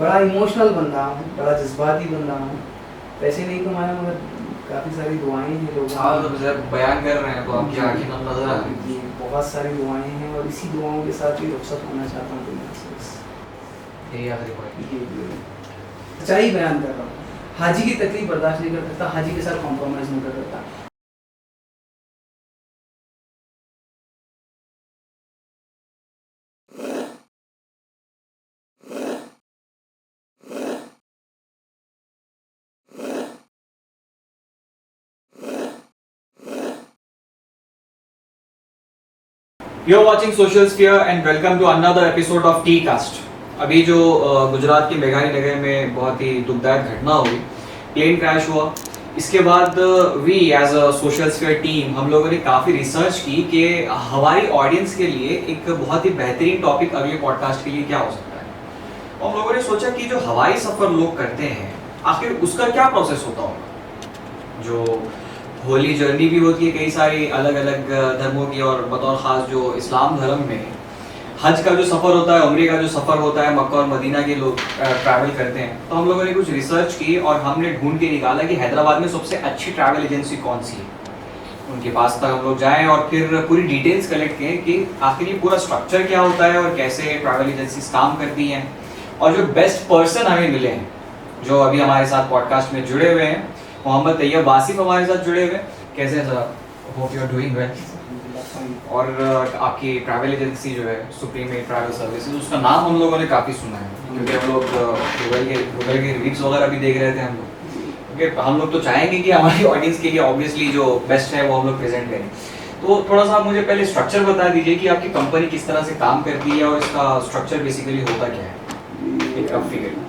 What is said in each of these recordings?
बड़ा इमोशनल बंदा हूँ, बड़ा जज्बाती बंदा हूँ। पैसे नहीं कमाया मगर काफ़ी सारी दुआएं हैं लोगों हाँ, तो जब बयान कर रहे हैं तो आपकी आंखें नम नजर आ रही जी, बहुत सारी दुआएं हैं और इसी दुआओं के साथ ही रुखसत होना चाहता हूँ दुनिया से बस। यही आखिरी पॉइंट। ये सच्चाई बयान कर रहा हूँ। हाजी की तकलीफ बर्दाश्त नहीं कर सकता, हाजी के साथ कॉम्प्रोमाइज़ नहीं कर सकता। You're watching Social Sphere and welcome to another episode of T-Cast. अभी जो गुजरात के मेघानी नगर में बहुत ही दुखदायक घटना हुई, प्लेन क्रैश हुआ। इसके बाद we as a social sphere team हम लोगों ने काफ़ी रिसर्च की कि हमारी ऑडियंस के लिए एक बहुत ही बेहतरीन टॉपिक अगले पॉडकास्ट के लिए क्या हो सकता है। तो हम लोगों ने सोचा कि जो हवाई सफ़र लोग करते हैं आखिर उसका क्या प्रोसेस होता होगा। जो होली जर्नी भी होती है कई सारी अलग अलग धर्मों की, और बतौर ख़ास जो इस्लाम धर्म में हज का जो सफ़र होता है, उम्रे का जो सफ़र होता है, मक्का और मदीना के लोग ट्रैवल करते हैं। तो हम लोगों ने कुछ रिसर्च की और हमने ढूंढ के निकाला कि हैदराबाद में सबसे अच्छी ट्रैवल एजेंसी कौन सी है। उनके पास तक हम लोग जाएँ और फिर पूरी डिटेल्स कलेक्ट करें कि आखिर ये पूरा स्ट्रक्चर क्या होता है और कैसे ट्रैवल एजेंसीज काम करती हैं। और जो बेस्ट पर्सन हमें मिले हैं जो अभी हमारे साथ पॉडकास्ट में जुड़े हुए हैं, मोहम्मद तैयब वासिफ हमारे साथ जुड़े हुए। कैसे हैं सर आप? Hope you are doing well. और आपकी ट्रैवल एजेंसी जो है सुप्रीम ट्रैवल सर्विसेज, उसका नाम हम लोगों ने काफ़ी सुना है क्योंकि हम लोग गूगल के रिव्यूज वगैरह भी देख रहे थे हम लोग, क्योंकि हम लोग तो चाहेंगे कि हमारी ऑडियंस के लिए ऑब्वियसली जो बेस्ट है वो हम लोग प्रेजेंट करें। तो थोड़ा सा आप मुझे पहले स्ट्रक्चर बता दीजिए कि आपकी कंपनी किस तरह से काम करती है और इसका स्ट्रक्चर बेसिकली होता क्या है। एक rough figure.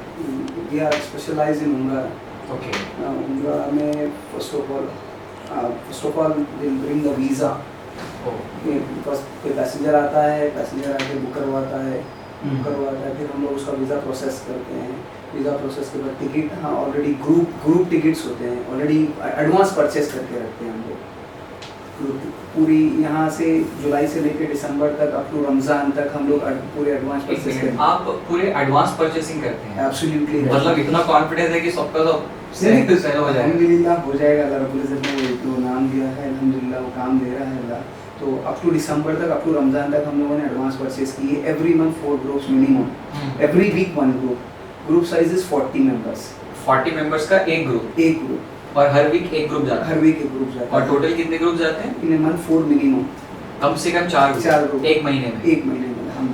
We are specialized in Umrah. Okay. Umrah में first of all we'll bring the visa. Because कोई पैसेंजर आता है, पैसेंजर आके बुक करवाता है, फिर हम लोग उसका वीज़ा प्रोसेस करते हैं। वीज़ा प्रोसेस के बाद टिकट, हाँ ऑलरेडी ग्रुप टिकट्स होते हैं, ऑलरेडी एडवांस परचेस करके रखते हैं हम लोग। पूरी यहाँ से जुलाई से लेकर दिसंबर तक अप टू रमज़ान तक हम लोग पूरे एडवांस परचेस करते हैं। आप पूरे एडवांस परचेसिंग करते हैं? एब्सोल्युटली। मतलब इतना कॉन्फिडेंस है कि सबका सब सही हो जाएगा? अल्हम्दुलिल्लाह हो जाएगा। अल्लाह रब्बुल इज़्ज़त ने वो नाम दिया है, अल्हम्दुलिल्लाह वो काम दे रहा है अल्लाह। तो अप टू दिसंबर तक, अप टू रमज़ान तक हम लोगों ने एडवांस परचेस किए। Every month 4 groups minimum, every week 1 group size is 40 members. 40 members का एक ग्रुप और हर वीक एक ग्रुप जाता है? हर वीक एक ग्रुप जाता है। और टोटल कितने ग्रुप जाते हैं? इन मंथ 4 मिनिमम, कम से कम 4 ग्रुप एक महीने में? एक महीने में हम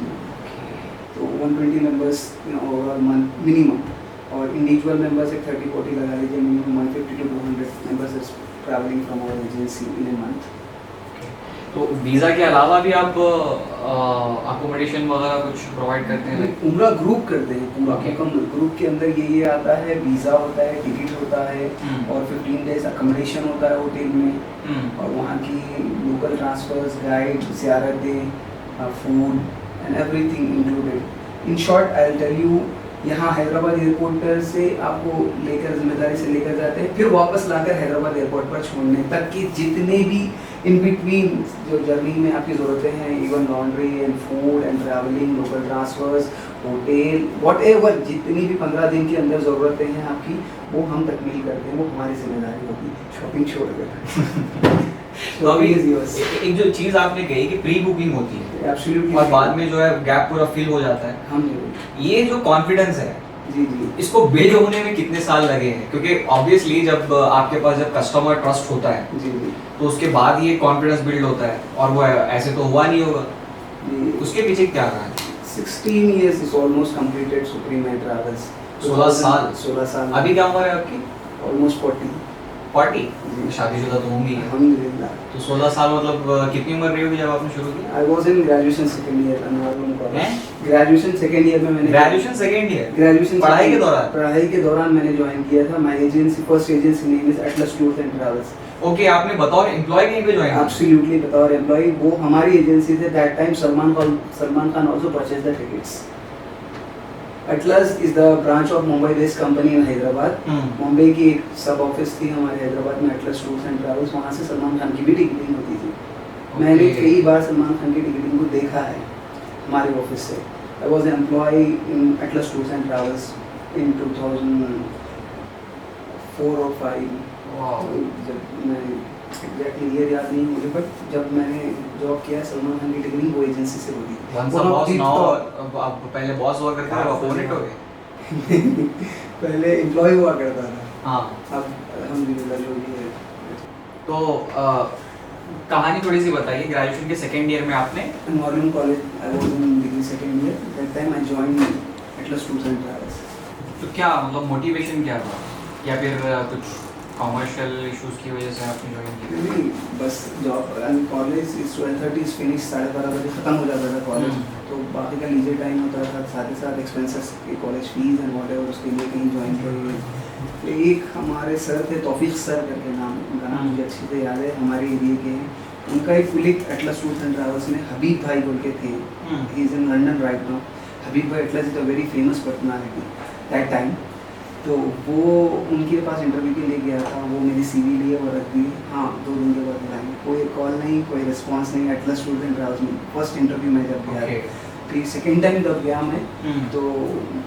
तो 120 मेंबर्स ओवरऑल मंथ मिनिमम। और इंडिविजुअल मेंबर्स एक 30-40 लगा लीजिए, minimum 150 to 200 members is travelling from our agency in a month. तो वीज़ा के अलावा भी आप अकोमोडेशन वगैरह कुछ प्रोवाइड करते हैं? पूरा ग्रुप करते हैं, पूरा ग्रुप के अंदर ये आता है, वीज़ा होता है, टिकट होता है और 15 डेज अकोमोडेशन होता है होटल में, और वहाँ की लोकल ट्रांसफर्स, गाइड, ज़ियारतें, food and everything included. In short I will tell you, यहाँ हैदराबाद एयरपोर्ट से आपको लेकर जिम्मेदारी से लेकर जाते हैं, फिर वापस लाकर हैदराबाद एयरपोर्ट पर छोड़ने तक की जितने भी इन बिटवीन जो जर्नी में आपकी ज़रूरतें हैं, even laundry and food and travelling, local transfers, hotel, whatever, जितनी भी 15 दिन के अंदर ज़रूरतें हैं आपकी, वो हम तकमील करते हैं, वो हमारी जिम्मेदारी होगी, शॉपिंग छोड़ कर। तो अभी एक जो चीज़ आपने कही कि प्री बुकिंग होती है एब्सोल्युटली, और बाद में जो है गैप पूरा फिल हो जाता है, हम ये जो कॉन्फिडेंस है जी इसको बिल्ड होने में कितने साल लगे हैं? क्योंकि ऑब्वियसली जब आपके पास जब कस्टमर ट्रस्ट होता है जी तो उसके बाद ये कॉन्फिडेंस बिल्ड होता है, और वो ऐसे तो हुआ नहीं होगा। उसके पीछे क्या रहा है? 16 years is almost completed Supreme Travels। 16 साल। अभी क्या उम्र है आपकी? ऑलमोस्ट 40। शादीशुदा तो होंगी? अल्हम्दुलिल्लाह। तो 16 साल मतलब कितनी उम्र रही होगी जब आपने शुरू किया? I was in graduation second year Annavaram college. Graduation second year में मैंने ग्रेजुएशन पढ़ाई के दौरान मैंने ज्वाइन किया था। My agency, first agency name is Atlas tours and travels. Okay, आपने बतौर एम्प्लॉय कहीं पे ज्वाइन? एब्सोल्युटली बतौर एम्प्लॉय। वो हमारी एजेंसी थे that time. Salman Khan also purchase the tickets. Atlas is the branch of Mumbai based company in Hyderabad। Mumbai की एक सब ऑफिस थी हमारे हैदराबाद में, Atlas Tours and Travels। वहाँ से सलमान खान की भी टिकटिंग होती थी। मैंने कई बार सलमान खान की टिकटिंग को देखा है हमारे ऑफिस से। I was an employee in Atlas Tours and Travels in 2004 और 5। जब मैं एग्जैक्टली ईयर याद नहीं मुझे, बट जब मैंने जॉब किया सलमान खान की डिग्री वो एजेंसी से हुई। पहले बॉस हुआ करता था, अपोनेंट हो गए। पहले एम्प्लॉय हुआ करता था, हाँ। अब अल्हम्दुलिल्लाह जो भी है। तो कहानी थोड़ी सी बताइए। ग्रेजुएशन के सेकेंड ईयर में आपने Northern College, I was in degree second year. That time I joined Atlas Tours and Travels. तो क्या मतलब मोटिवेशन क्या था, या फिर कुछ कॉमर्शियल इश्यूज की वजह से आपने ज्वाइन किया? नहीं, बस job college is 12:30 is finish, 12:30 बजे खत्म हो जाता था कॉलेज। तो बाकी का लीजर टाइम होता था, साथ ही साथ एक्सपेंसेस के कॉलेज फीस एंड व्हाटएवर उसके लिए कहीं ज्वाइन करिए। तो एक हमारे सर थे तौफीक सर करके नाम, उनका नाम मुझे अच्छे से याद है, हमारे एरिया के हैं। उनका एक colleague Atlas tours and travels में हबीब भाई बोल के थे, he is in London right now. Habib भाई Atlas is a very famous personality that time. तो वो उनके पास इंटरव्यू के लिए गया था, वो मेरी सीवी लिए और रख दी। हाँ, 2 दिन के बाद बुलाएंगे, कोई कॉल नहीं, कोई रिस्पांस नहीं। एटलस टूर्स एंड ट्रैवल्स में फर्स्ट इंटरव्यू में जब गया, फिर सेकेंड टाइम जब गया मैं, तो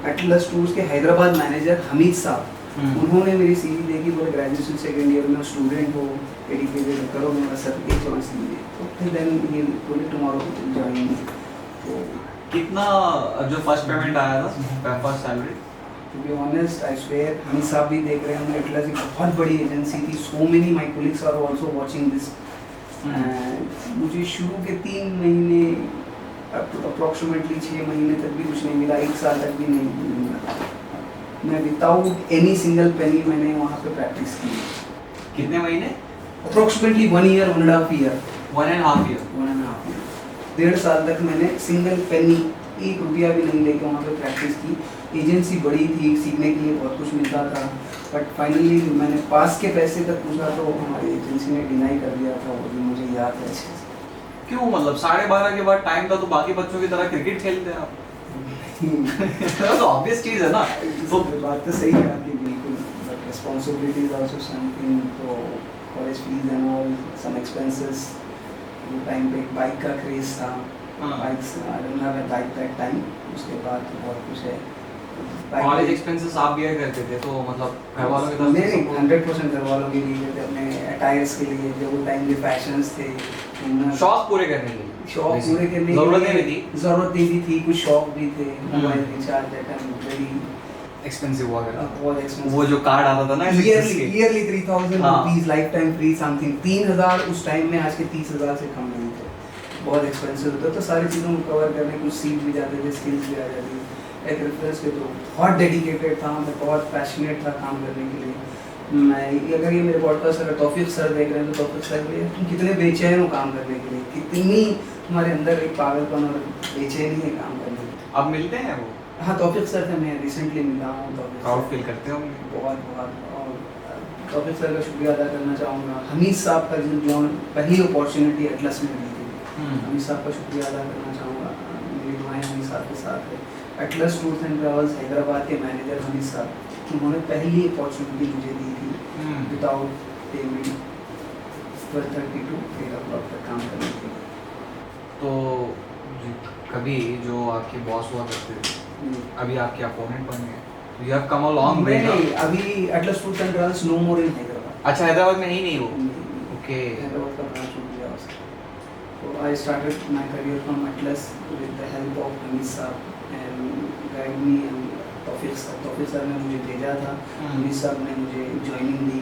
एटलस टूर्स के हैदराबाद मैनेजर हमीद साहब, उन्होंने मेरी सीवी देखी, बोले ग्रेजुएशन सेकेंड ईयर में स्टूडेंट हो, एडुकेटेड करो मेरा सर्टिफिकेट चांस लीजिए। तो फिर देन ये बोले टुमारो ज्वाइन। तो कितना जो फर्स्ट पेमेंट आया था, first salary? To be honest I swear, Hamid Sahab भी देख रहे हैं, एटलस एक बहुत बड़ी एजेंसी थी, so many my colleagues are also watching this. मुझे शुरू के 3 महीने अप्रोक्सीमेटली 6 महीने तक भी कुछ नहीं मिला, 1 साल तक भी नहीं मिला। मैं विदाउट एनी सिंगल पेनी मैंने वहाँ पे प्रैक्टिस की। कितने महीने? Approximately 1 year, 1.5 year. 1.5 year. 1.5 year, 1.5 साल तक मैंने सिंगल पेनी, 1 रुपया भी नहीं लेके वहाँ पे प्रैक्टिस की। एजेंसी बड़ी थी, सीखने के लिए बहुत कुछ मिलता था, बट फाइनली मैंने पास के पैसे तक पूछा तो हमारी एजेंसी ने डिनाई कर दिया था, वो भी मुझे याद है अच्छे से। क्यों? मतलब 12:30 के बाद टाइम था तो बाकी बच्चों की तरह क्रिकेट खेलते हैं आप? तो ऑब्वियस चीज है ना। तो बात तो सही है आपकी बिल्कुल, but responsibility is also something. तो college fees and all, some expenses. वो टाइम पे एक बाइक का क्रेज था, bikes I don't have a bike that time. उसके बाद बहुत कुछ है। कॉलेज एक्सपेंसेस आप बियर करते थे, तो मतलब घर वालों की तरफ से नहीं, 100% घर वालों के लिए थे, अपने अटायर्स के लिए, जो वो टाइम के फैशंस थे, शौक पूरे करने के लिए, शौक पूरे करने जरूरतें भी थी, ज़रूरतें भी थी, कुछ शौक भी थे। Mobile recharge that time very expensive हुआ करता था। बहुत एक्सपेंसिव। वो जो कार्ड आता था ना yearly 3000 rupees life time free something, 3000 उस टाइम में, आज के 30,000 से कम नहीं थे। बहुत एक्सपेंसिव होता, तो सारी चीज़ों को कवर करने कुछ सीख भी जाते थे, स्किल्स भी आ जाती थी। एक रेफरेंस के तो बहुत डेडिकेटेड था मैं, बहुत पैशनेट था काम करने के लिए। मैं अगर ये मेरे पॉडकास्ट अगर तौफीक सर देख रहे हैं तो तौफीक सर भी तुम कितने बेचैन हो काम करने के लिए, कितनी तुम्हारे अंदर एक पागलपन और बेचैनी है काम करने के लिए। अब मिलते हैं वो? हाँ, तौफीक सर से मैं रिसेंटली मिला हूँ। प्राउड फील करते हो? बहुत बहुत। और तौफीक सर का शुक्रिया अदा करना चाहूँगा। हमीद साहब का जो पहली अपॉर्चुनिटी एटलस में मिली थी, हमीद साहब का शुक्रिया अदा करना चाहूँगा। मेरी दुआएं हमीद साहब के साथ है। Atlas tours and travels Hyderabad के मैनेजर हमीद साहब, उन्होंने पहली अपॉर्चुनिटी मुझे दी थी विदाउट पेमेंट, 12:30 to 8 o'clock तक काम करने के लिए। तो कभी जो आपके बॉस हुआ करते थे, अभी आपके अपोनेंट बन गए, तो you have come a long way. नहीं, अभी Atlas tours and travels no more in Hyderabad. अच्छा, हैदराबाद में नहीं वो? ओके। हैदराबाद का ब्रांच छूट गया उसका। तो I started my career from Atlas with the help of Hamid साहब and guide me and Taufiq sir ने मुझे भेजा था, हमीद साहब ने मुझे ज्वाइनिंग दी।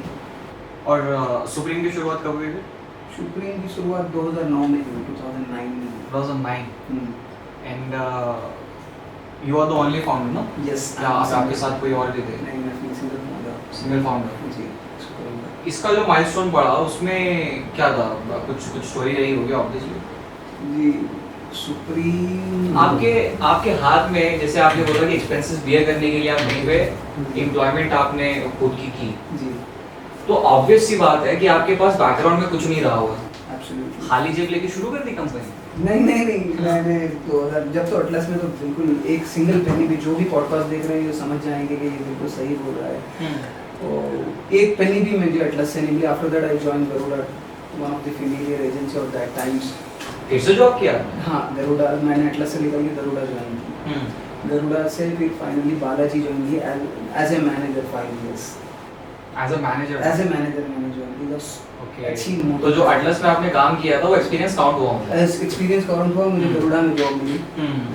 और सुप्रीम की शुरुआत कब हुई थी? सुप्रीम की शुरुआत 2009 में हुई, 2009 में। 2009 and you are the only founder ना? यस। या आपके साथ कोई और भी थे? नहीं, मैं सिंगल फाउंडर। जी। इसका जो माइलस्टोन पड़ा उसमें क्या था? कुछ स्टोरी रही होगी ऑब्वियसली जी। सुप्रीम आपके हाथ में, जैसे आपने बोला कि एक्सपेंसेस बियर करने के लिए आप वहीं पे एम्प्लॉयमेंट आपने खुद की जी, तो ऑब्वियस सी बात है कि आपके पास बैकग्राउंड में कुछ नहीं रहा होगा। एब्सोल्युटली। खाली जेब लेके शुरू कर दी कंपनी? नहीं, मैंने तो जब तो एटलस में तो बिल्कुल एक सिंगल पेनी भी, जो भी पॉडकास्ट देख रहे हैं ये समझ जाएंगे कि ये बिल्कुल सही बोल रहा है। और एक पेनी भी मुझे एटलस से नहीं मिली। After that I join Garuda, one of the familiar agency of that times. फिर से जॉब किया आपने? हाँ, गरुड़ा मैंने एटलस से निकल के गरुड़ा ज्वाइन की। गरुड़ा से फिर फाइनली बालाजी ज्वाइन की as a manager 5 years। As a manager? As a manager मैंने ज्वाइन की। बस अच्छी तो जो एटलस में आपने काम किया था वो एक्सपीरियंस काउंट हुआ होगा? एक्सपीरियंस काउंट हुआ। मुझे गरुड़ा में जॉब मिली।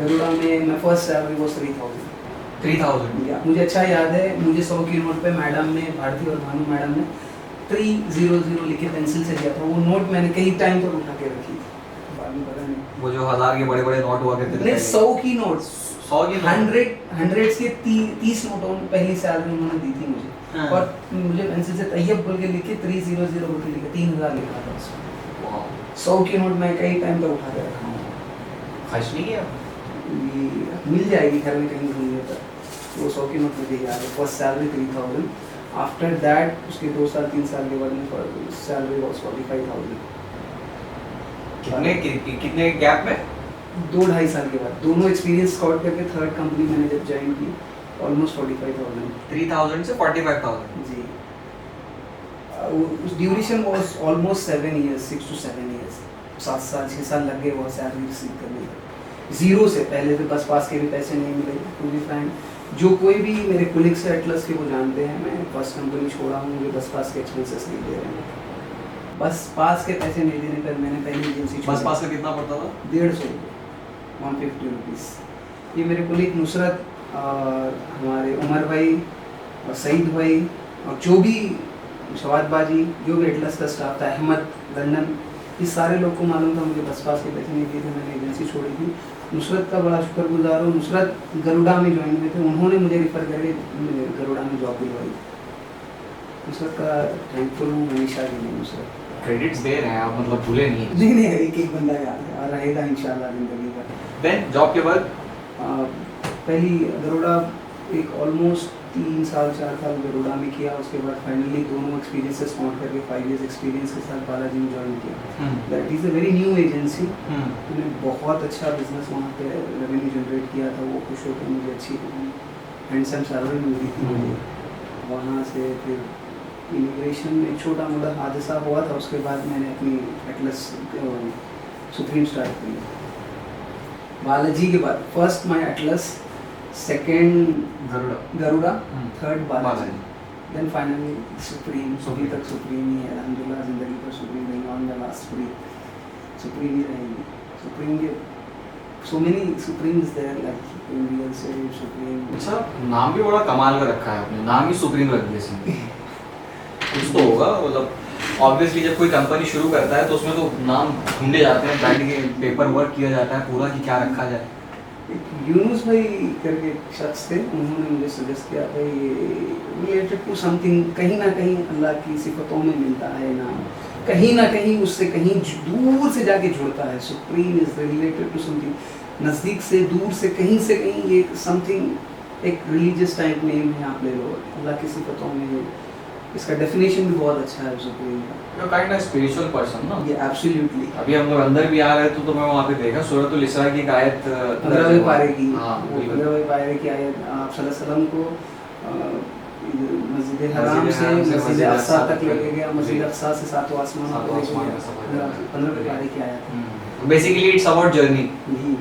गरुड़ा में मैं फर्स्ट सैलरी वाज 3000। 3000? या मुझे अच्छा याद है, मुझे 100 की नोट पे मैडम ने, भारती और भानु मैडम ने 300 लिखे पेंसिल से दिया था। वो नोट मैंने कई टाइम तक उठा के रखी थी, बाद में पता नहीं। वो जो 1000 के बड़े-बड़े नोट हुआ करते थे? नहीं, 100 की नोट। 100 की नोट? 100 के 30 नोटों पहली सैलरी उन्होंने दी थी मुझे। हाँ। और मुझे पेंसिल से तैयब बोल के लिखे 300 बोल के लिखे 3000 लिखा था उसमें। वाह। 100 की नोट मैं कई टाइम तक उठा के रखा हूँ। खर्च नहीं किया? मिल जाएगी घर में कहीं ढूंढने पर। वो 100 की नोट मुझे याद है। First salary 3000। आफ्टर दैट उसके 2 साल 3 साल के बाद में सैलरी वाज 45,000। कितने गैप में? 2-2.5 साल के बाद, दोनों एक्सपीरियंस स्कॉट करके थर्ड कंपनी मैंने जब ज्वाइन की, ऑलमोस्ट 45,000। 3000 से 45,000? जी। उस duration was almost 7 years, 6 to 7 years। 7 साल 6 साल लग गए वो सैलरी रिसीव करने में। जीरो से, पहले तो बस पास के भी पैसे नहीं मिले। टू बी फ्रैंक, जो कोई भी मेरे कोलिग से एटलस के वो जानते हैं, मैं फर्स्ट कंपनी छोड़ा हूँ, मुझे बस पास के एक्सपेंसेस नहीं दे रहे हैं। बस पास के पैसे नहीं देने पर मैंने पहली एजेंसी बस पास का कितना पड़ता था? 150 रुपये, 150 रुपीज़। ये मेरे कोलिग नुसरत और हमारे उमर भाई और सईद भाई और जो भी शवाद बाजी, जो भी एटलस का स्टाफ था, अहमद लंदन, इस सारे लोग को मालूम था मुझे बस पास के पैसे नहीं दिए थे, मैंने एजेंसी छोड़ी थी। नुसरत का बड़ा शुक्रगुजार हूँ। नुसरत गरुड़ा में ज्वाइन हुए थे, उन्होंने मुझे रिफ़र करके गरुड़ा में जॉब दिलवाई। नुसरत का थैंकफुल हूँ हमेशा के लिए। नुसरत क्रेडिट्स दे रहे हैं आप, मतलब भूले नहीं? नहीं, एक बंदा याद है और रहेगा इंशाल्लाह ज़िंदगी भर। देन जॉब के बाद पहली गरुड़ा एक ऑलमोस्ट 3 साल 4 साल गरुड़ा में किया। उसके बाद फाइनली दोनों एक्सपीरियंसेस काउंट करके 5 years एक्सपीरियंस के साथ बालाजी में ज्वाइन किया। That is a very new agency. मैंने बहुत अच्छा बिजनेस वहाँ पे रेवेन्यू जनरेट किया था। वो खुश होकर मुझे अच्छी हैंडसम सैलरी मिली थी मुझे। वहाँ से फिर इमिग्रेशन में छोटा मोटा हादसा हुआ था, उसके बाद मैंने अपनी एटलस सुप्रीम स्टार्ट की। बालाजी के बाद first my Atlas, second Garuda, third Balaji, then finally Supreme. अभी तक सुप्रीम ही है अल्हम्दुलिल्लाह, ज़िंदगी पर सुप्रीम नहीं, ऑन द लास्ट सुप्रीम ही रहेगी। सुप्रीम के so many supremes there, like supreme real estate, supreme। अच्छा, नाम भी बड़ा कमाल का रखा है आपने, नाम ही सुप्रीम रख दिया इसमें। कुछ तो होगा, मतलब ऑब्वियसली जब कोई कंपनी शुरू करता है तो उसमें तो नाम ढूंढे जाते हैं, बैठ के पेपर वर्क किया जाता है पूरा कि क्या रखा जाए। यूनुस भाई करके एक शख्स थे, उन्होंने मुझे सजेस्ट किया था ये रिलेटेड टू समथिंग, कहीं ना कहीं अल्लाह की सिफतों में मिलता है ना, कहीं ना कहीं उससे कहीं दूर से जाके जुड़ता है। Supreme is related to something, नज़दीक से दूर से कहीं ये समथिंग, एक रिलीजियस टाइप नेम है, आप ले लो। अल्लाह की सिफतों में इसका डेफिनेशन भी बहुत अच्छा है सुप्रीम का। You kind of spiritual person ना? ये एब्सोल्युटली। अभी हम लोग अंदर भी आ रहे थे तो मैं वहाँ पे देखा सूरतुल इसरा की एक आयत 15वें पारे की। हाँ, 15वें पारे की आयत आप सल्लल्लाहु अलैहि वसल्लम को मस्जिद हराम से मस्जिद अक्सा तक ले गया, मस्जिद अक्सा से सातों आसमान को ले गया। 15वें पारे की आयत। बेसिकली इट्स अबाउट जर्नी,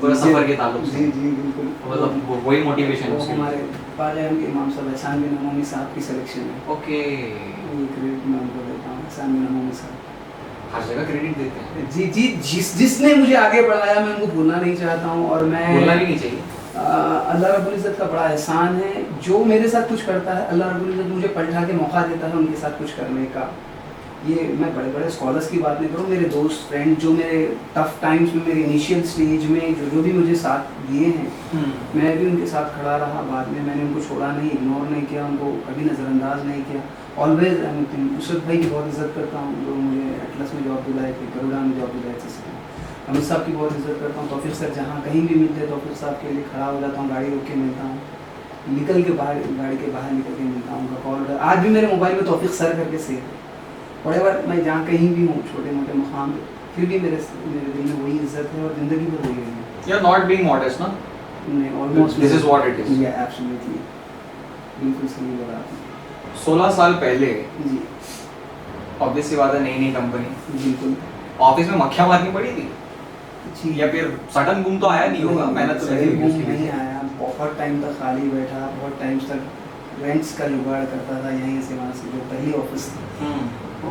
पूरा सफर के ताल्लुक से। जी जी बिल्कुल, मतलब वही मोटिवेशन है उसके। हमारे पाजान के इमाम साहब एहसान बिन अमोमी साहब की सिलेक्शन है। ओके, ये क्रेडिट मैं उनको देता हूँ, एहसान बिन अमोमी साहब हर जगह क्रेडिट देते हैं। जी जी, जिसने मुझे आगे बढ़ाया मैं उनको भूलना नहीं चाहता हूँ। और मैं भूलना भी नहीं चाहिए। अल्लाह रब्बुल इज़्ज़त का बड़ा एहसान है, जो मेरे साथ कुछ करता है अल्लाह रब्बुल इज़्ज़त मुझे पलटा के मौका देता है उनके साथ कुछ करने का। ये मैं बड़े बड़े स्कॉलर्स की बात नहीं करूँ, मेरे दोस्त फ्रेंड जो मेरे टफ टाइम्स में, मेरे इनिशियल स्टेज में जो भी मुझे साथ दिए हैं, मैं भी उनके साथ खड़ा रहा। बाद में मैंने उनको छोड़ा नहीं, इग्नोर नहीं किया, उनको कभी नज़रअंदाज नहीं किया। ऑलवेज नुसरत भाई की बहुत इज़्ज़त करता हूँ, जो मुझे एटलस में जॉब दिलाए थे, गरुड़ा में जॉब दिलाए थे। अमित साहब की बहुत इज़्ज़त करता हूँ। तौफीक सर जहाँ कहीं भी मिलते तौफीक साहब के लिए खड़ा हो जाता हूँ, गाड़ी रोक के मिलता हूँ, निकल के बाहर, गाड़ी के बाहर निकल के मिलता हूँ। उनका कॉल आज भी मेरे मोबाइल में तौफीक सर करके सेव है। व्हाटएवर मैं जहाँ कहीं भी हूँ, छोटे मोटे मुकाम पे, फिर भी मेरे दिल में वही इज़्ज़त है और ज़िंदगी भर वही है। You are not being modest ना? नहीं, almost this is what it is. या एब्सोल्युटली, बिल्कुल सही बोला आपने। 16 साल पहले जी ऑब्वियस सी बात है, नई कंपनी, बिल्कुल। ऑफिस में मक्खियाँ मारनी पड़ी थी? जी। या फिर सडन बूम तो आया नहीं होगा, मेहनत तो लगी सडन होगी बूम उसके नहीं पीछे। आया, बहुत टाइम तक खाली बैठा, बहुत टाइम तक रेंट्स का जुगाड़ करता था यहीं से वहाँ से, जो पहली ऑफिस थी। तो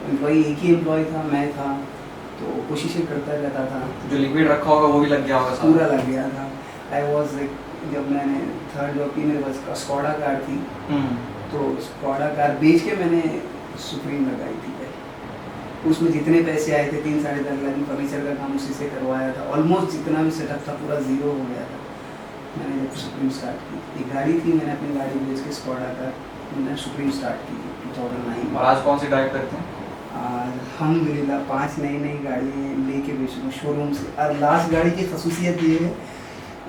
एम्प्लॉई एक ही एम्प्लॉय था, मैं था, तो कोशिशें करता रहता था। जो लिक्विड रखा होगा वो भी लग गया होगा सारा। पूरा लग गया था। आई वॉज जब मैंने थर्ड जॉब की, मेरे पास स्कॉडा कार थी, तो स्कॉडा कार बेच के मैंने सुप्रीम लगाई थी पहले। उसमें जितने पैसे आए थे 3-3.5 लाख, फर्नीचर का काम उसी से करवाया था। ऑलमोस्ट जितना भी सेटअप था पूरा ज़ीरो हो गया था मैंने जब सुप्रीम स्टार्ट की। एक गाड़ी थी, मैंने अपनी गाड़ी बेच के स्कॉडा कार मैंने सुप्रीम स्टार्ट की 2009 में। और आज कौन सी ड्राइव करते हैं? अल्हम्दुलिल्लाह 5 नई गाड़ी लेके बेच रहा हूँ शोरूम से। और लास्ट गाड़ी की खसूसियत ये है,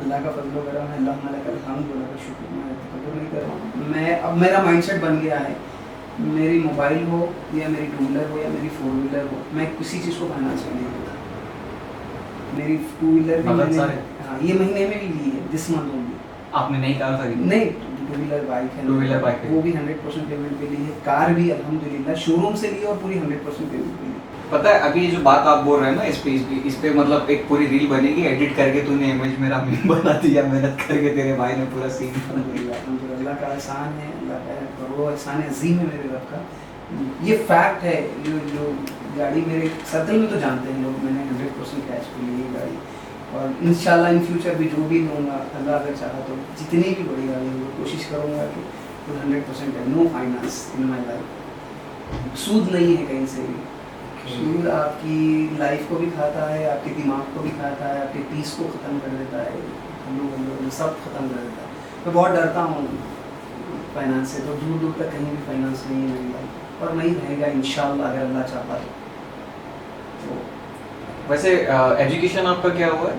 अल्लाह का फजल करम है, अल्लाह मलक अल्हम्दुलिल्लाह का शुक्र, मैं तकब्बुर नहीं कर रहा हूँ। मैं अब मेरा माइंडसेट बन गया है, मेरी मोबाइल हो या मेरी टू व्हीलर हो या मेरी 4 व्हीलर हो, मैं किसी चीज़ को फाइनेंस में नहीं देता। मेरी 2 व्हीलर भी मैंने हाँ ये महीने में भी ली है, दिस मंथ ओनली। आपने नई कार खरीदी? नहीं, 2 व्हीलर बाइक है, 2 व्हीलर बाइक है, वो भी 100% पेमेंट पे ली है। कार भी अल्हम्दुलिल्लाह शोरूम से ली और पूरी 100% पेमेंट पे ली। पता है अभी जो बात आप बोल रहे हैं ना, इस पे मतलब एक पूरी रील बनेगी, एडिट करके तूने इमेज मेरा मीम बना दिया, मेहनत करके तेरे भाई ने पूरा सीन बना दिया। अल्लाह का एहसान है, अल्लाह का करो एहसान अजीम है मेरे रब का। ये फैक्ट है, जो गाड़ी मेरे सर्कल में तो जानते हैं लोग, मैंने 100% कैश पे ली है गाड़ी। और इंशाल्लाह इन फ्यूचर भी जो भी लूँगा, अल्लाह अगर चाहा तो जितनी भी बड़ी गाड़ी हो कोशिश करूँगा कि 100% है। No finance in my life. सूद नहीं है कहीं से भी। सूद आपकी लाइफ को भी खाता है, आपके दिमाग को भी खाता है, आपके पीस को ख़त्म कर देता है, हम सब ख़त्म कर देता है। मैं बहुत डरता हूँ फाइनेंस से, तो दूर दूर तक कहीं भी फाइनेंस नहीं है मेरी लाइफ, और नहीं रहेगा इंशाल्लाह अगर अल्लाह चाहता तो। वैसे एजुकेशन आपका क्या हुआ है?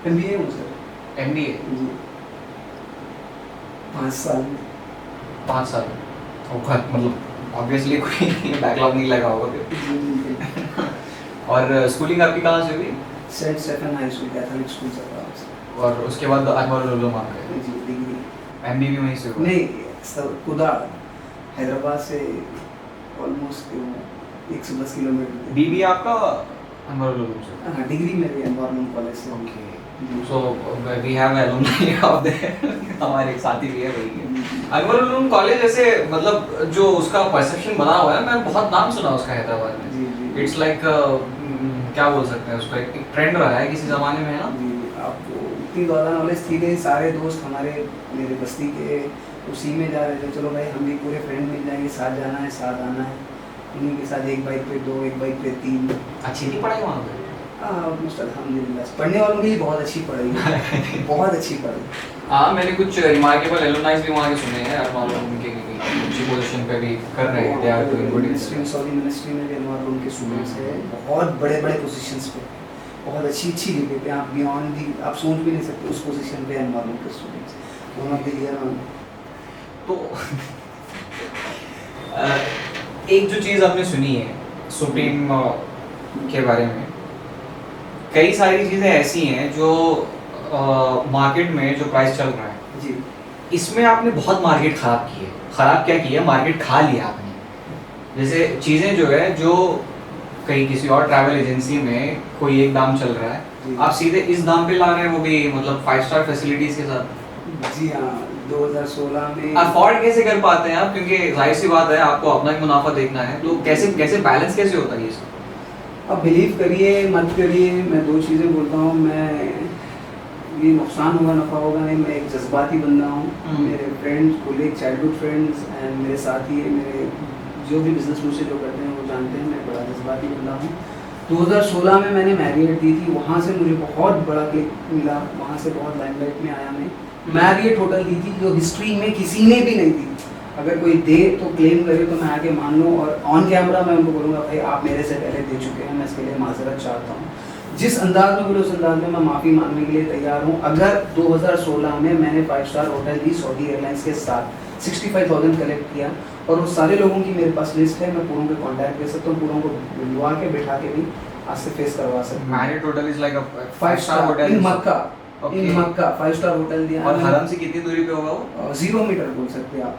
MBA हूँ सर। MBA? जी 5 साल में। 5 साल मतलब ऑब्वियसली कोई बैकलॉग नहीं लगा होगा फिर। और स्कूलिंग आपकी कहाँ से हुई? Saint Stephen high school, Catholic school से। और उसके बाद अनवर उलूम आप गए? जी डिग्री। MBA भी वहीं से हुआ? नहीं सब कुदा, हैदराबाद से ऑलमोस्ट 110 किलोमीटर। BBA आपका अनवर उलूम से? हाँ डिग्री मेरी एनवायरनमेंट कॉलेज से। Okay, so we have alumni of there, हमारे एक साथी भी है वही है। अनवर उलूम कॉलेज ऐसे मतलब जो उसका परसेप्शन बना हुआ है, मैं बहुत नाम सुना उसका हैदराबाद में। जी इट्स लाइक क्या बोल सकते हैं उसका, एक ट्रेंड रहा है किसी ज़माने में, है ना? जी आपको इतनी ज़्यादा नॉलेज थी कि सारे दोस्त हमारे मेरे बस्ती के उसी में जा रहे थे। चलो भाई हम भी पूरे फ्रेंड मिल जाएंगे, साथ जाना है साथ आना है, उन्हीं के साथ एक बाइक पे 2, एक बाइक पे 3। अच्छी थी पढ़ाई वहाँ पे? हाँ ऑलमोस्ट अल्हम्दुलिल्लाह, पढ़ने वालों के लिए बहुत अच्छी पढ़ाई है। बहुत अच्छी पढ़ाई। हाँ मैंने कुछ रिमार्केबल एलुमनाइज भी वहाँ के सुने हैं, अनवर उलूम के अच्छी पोजीशन पे भी कर रहे हैं, they are doing good. Ministry, Saudi ministry में भी अनवर उलूम के स्टूडेंट्स हैं, बहुत बड़े बड़े पोजीशंस पे, बहुत अच्छी जगह पे। आप बियॉन्ड भी आप सोच भी नहीं सकते उस पोजीशन पे अनवर उलूम के students, one of the year. तो एक जो चीज़ आपने सुनी है सुप्रीम के बारे में, कई सारी चीज़ें ऐसी हैं जो मार्केट में जो प्राइस चल रहा है जी इसमें आपने बहुत मार्केट ख़राब की है। ख़राब क्या की है, मार्केट खा लिया आपने। जैसे चीज़ें जो है जो कहीं किसी और ट्रैवल एजेंसी में कोई एक दाम चल रहा है, आप सीधे इस दाम पे ला रहे हैं, वो भी मतलब 5 स्टार फैसिलिटीज़ के साथ। जी हाँ 2016 में अफोर्ड कैसे कर पाते हैं आप, क्योंकि जाहिर सी बात है आपको अपना ही मुनाफा देखना है, तो कैसे बैलेंस कैसे होता है ये सब? अब बिलीव करिए मत करिए, मैं 2 चीज़ें बोलता हूँ। मैं ये नुकसान होगा नफ़ा होगा नहीं, मैं एक जज्बाती बंदा हूँ। मेरे friends colleague childhood friends and मेरे साथी मेरे जो भी बिज़नेस मुझसे जो करते हैं वो जानते हैं मैं बड़ा जज्बाती बंदा हूँ। 2016 में मैंने मैरियट दी थी, वहाँ से मुझे बहुत बड़ा क्लिक मिला, वहाँ से बहुत लाइमलाइट में आया। मैं मैरियट होटल दी थी जो हिस्ट्री में किसी ने भी नहीं दी। अगर कोई दे तो क्लेम करे तो मैं आके मान लूँ, और ऑन कैमरा मैं उनको बोलूँगा भाई आप मेरे से पहले दे चुके हैं, मैं इसके लिए माजरत चाहता हूँ। जिस अंदाज में बोले उस अंदाज में मैं माफ़ी मांगने के लिए तैयार हूँ। अगर 2016 में मैंने 5 स्टार होटल दी सऊदी एयरलाइंस के साथ 65,000 कलेक्ट किया, और उस सारे लोगों की मेरे पास लिस्ट है, मैं पूरों पे कांटेक्ट कर सकता हूँ, पूरों को बुलवा के बैठा के भी आज से फेस करवा सकता हूँ। Marriott hotel is like a 5 star hotel in Mecca. Okay. In Mecca 5 star hotel दिया। और हरम से कितनी दूरी पे होगा वो? 0 मीटर बोल सकते हैं आप,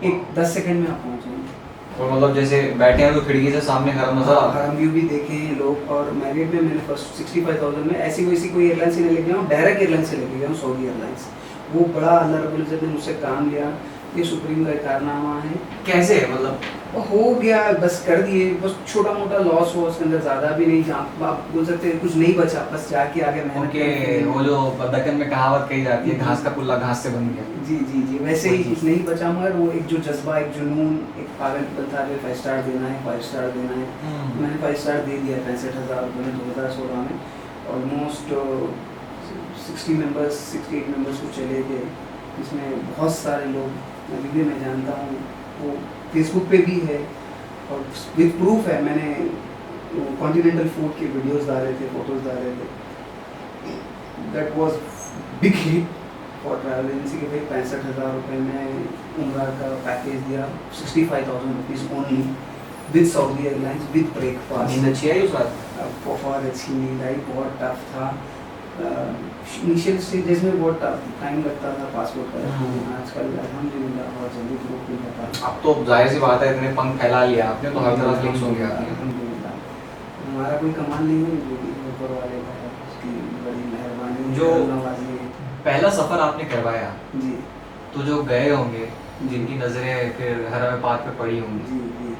एक 10 सेकंड में आप पहुँच जाएंगे। और मतलब जैसे बैठे हैं तो खिड़की से सामने हरम नजर आता है। हरम व्यू भी देखे हैं लोग। और मैरिड में मैंने फर्स्ट 65,000 में ऐसी वैसी कोई एयरलाइन से नहीं लेके गया हूँ, डायरेक्ट एयरलाइन से लेके गया हूँ, सऊदी एयरलाइंस। वो बड़ा अल्लाह रब्बुल इज़्ज़त ने मुझसे काम लिया, ये सुप्रीम का एक कारनामा है। कैसे मतलब? हो गया, बस कर दिए, बस छोटा मोटा लॉस हुआ उसके अंदर, ज़्यादा भी नहीं, जहाँ आप बोल सकते हैं कुछ नहीं बचा, बस जाके आगे मेहनत ओके, करके। वो जो दक्कन में कहावत कही जाती है, घास का पुल्ला घास से बन गया। जी जी जी, वैसे ही कुछ नहीं बचा, मगर वो एक जो जज्बा, एक जुनून, एक पागलपन था कि 5 स्टार देना है, 5 स्टार देना है। मैंने 5 स्टार दे दिया 65,000 रुपये में 2016 में। ऑलमोस्ट 60 मेंबर्स 68 मेंबर्स को चले थे, इसमें बहुत सारे लोग अभी भी मैं जानता हूँ, वो फेसबुक पे भी है और विद प्रूफ है। मैंने कॉन्टिनेंटल फूड के वीडियोस डाले थे, फोटोज डाले थे। That was big hit for travel agency के भाई 65,000 रुपये में उम्रा का पैकेज दिया, 65,000 rupees only, with Saudi airlines, with breakfast. नींद अच्छी आई उस रात? बहुत अच्छी नींद आई, बहुत टफ था। इनिशियल स्टेजेस में बहुत टाइम लगता था पासपोर्ट का, आजकल अल्हम्दुलिल्लाह बहुत जल्दी प्रूफ मिल जाता है। अब तो जाहिर सी बात है, इतने पंख फैला लिया आपने तो हर तरफ लिंक्स हो गया। अल्हम्दुलिल्लाह, हमारा कोई कमाल नहीं है, जो भी ऊपर वाले का है, उसकी बड़ी मेहरबानी, जो नवाज़ी है। पहला सफर आपने करवाया जी तो जो गए होंगे, जिनकी नज़रें फिर हरम पाक पे पड़ी होंगी, जी जी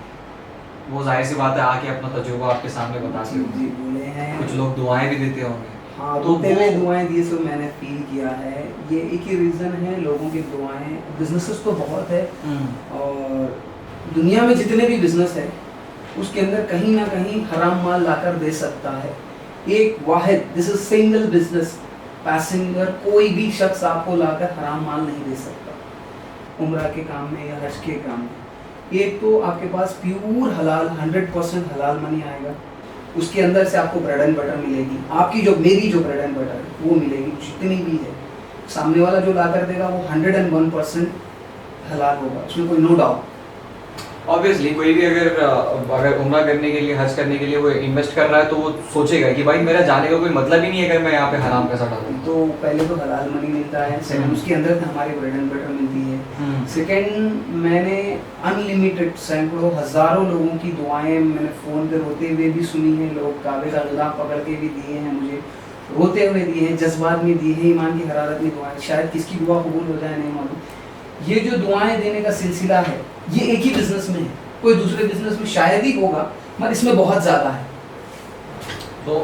वो जाहिर सी बात है आके अपना तजुर्बा आपके सामने बताते जी होंगे। बोले हैं। कुछ लोग दुआएं भी देते होंगे। हाँ, तो रोते हुए वो- दुआएं दी, सो मैंने फील किया है। ये एक ही रीज़न है, लोगों की दुआएं। बिजनेसेस तो बहुत है, और दुनिया में जितने भी बिजनेस है उसके अंदर कहीं ना कहीं हराम माल लाकर दे सकता है। एक वाहिद, this is single business, passenger कोई भी शख्स आपको लाकर हराम माल नहीं दे सकता उम्रा के काम में या हज के काम में। एक तो आपके पास प्योर हलाल 100% हलाल मनी आएगा, उसके अंदर से आपको ब्रेड एंड बटर मिलेगी, आपकी जो मेरी जो ब्रेड एंड बटर है वो मिलेगी, जितनी भी है। सामने वाला जो ला कर देगा वो 101% हलाल होगा, उसमें कोई नो डाउट। ऑब्वियसली कोई भी अगर उम्रा करने के लिए, हज करने के लिए वो इन्वेस्ट कर रहा है तो वो सोचेगा कि भाई मेरा जाने का कोई मतलब ही नहीं है अगर मैं यहाँ पे हराम पैसा डालूं। तो पहले तो हलाल मनी मिलता है, सेकंड उसके अंदर हमारी ब्रेड एंड बटर मिलती है। सेकंड, मैंने अनलिमिटेड सैकड़ों हज़ारों लोगों की दुआएं मैंने फ़ोन पे रोते हुए भी सुनी है। लोग काबे का गला पकड़ के भी दिए हैं मुझे, रोते हुए दिए हैं, जज्बात में दिए हैं, ईमान की हरारत में दुआएं। शायद किसकी दुआ कबूल हो जाए नहीं मालूम। ये जो दुआएं देने का सिलसिला है ये एक ही बिजनेस में है, कोई दूसरे बिजनेस में शायद ही होगा, मगर इसमें बहुत ज़्यादा है। तो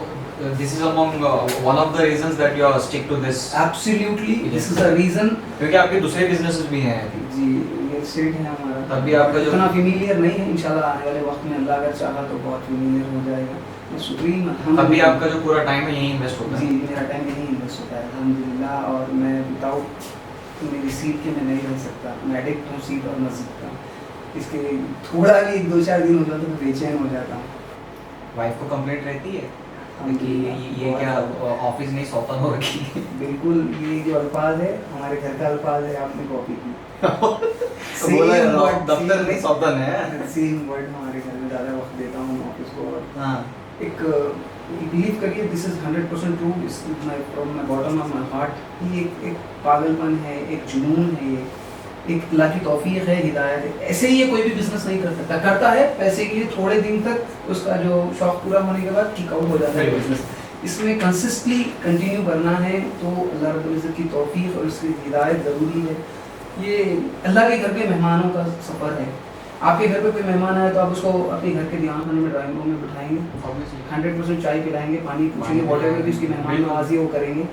this is among one of the reasons that you are stick to this. Absolutely this is a reason. क्योंकि आपके दूसरे बिजनेसेस भी हैं। जी, रियल एस्टेट है हमारा, तब भी आपका जो इतना फेमिलियर नहीं है। इंशाल्लाह आने वाले वक्त में अल्लाह अगर चाहा तो बहुत फेमिलियर हो जाएगा। मैं सुप्रीम तब भी आपका जो पूरा टाइम है यही इन्वेस्ट होता जी, है। मेरा टाइम यही इन्वेस्ट होता है अल्हम्दुलिल्लाह। और मैं विदाउट मेरी सीट के मैं नहीं रह सकता, मैं एडिक्ट हूँ सीट और मस्जिद का। इसके थोड़ा भी 2-4 दिन हो जाता तो मैं बेचैन हो जाता हूँ। वाइफ को कंप्लेंट रहती है कि ये बहुत क्या ज़्यादा। ऑफिस नहीं सौतन हो रखी है? बिल्कुल, ये जो अल्फाज है हमारे घर का अल्फाज है, आपने कॉपी की। बोला Same word, दफ्तर same- में सौतन है। सेम वर्ड हमारे घर में ज़्यादा वक्त देता हूँ ऑफिस को। और हाँ। एक बिलीव करिए, this is 100% true, is my from my bottom of my heart. ये एक पागलपन है, एक जुनून है, ये एक अल्लाह की तौफीक है, हिदायत है। ऐसे ही ये कोई भी बिजनेस नहीं कर सकता, करता है पैसे के लिए, थोड़े दिन तक उसका जो शौक पूरा होने के बाद किक आउट हो जाता है बिजनेस। इसमें कंसिस्टली कंटिन्यू करना है तो अल्लाह रब्बुल इज़्ज़त की तौफीक और उसकी हिदायत ज़रूरी है। ये अल्लाह के घर पे मेहमानों का सफ़र है। आपके घर पे कोई मेहमान आए तो आप उसको अपने घर के दीवान खाने में, ड्राइंग रूम में बिठाएंगे, 100% चाय पिलाएंगे, पानी पूछेंगे, वॉटेवर भी उसकी मेहमान नवाजी वो करेंगे।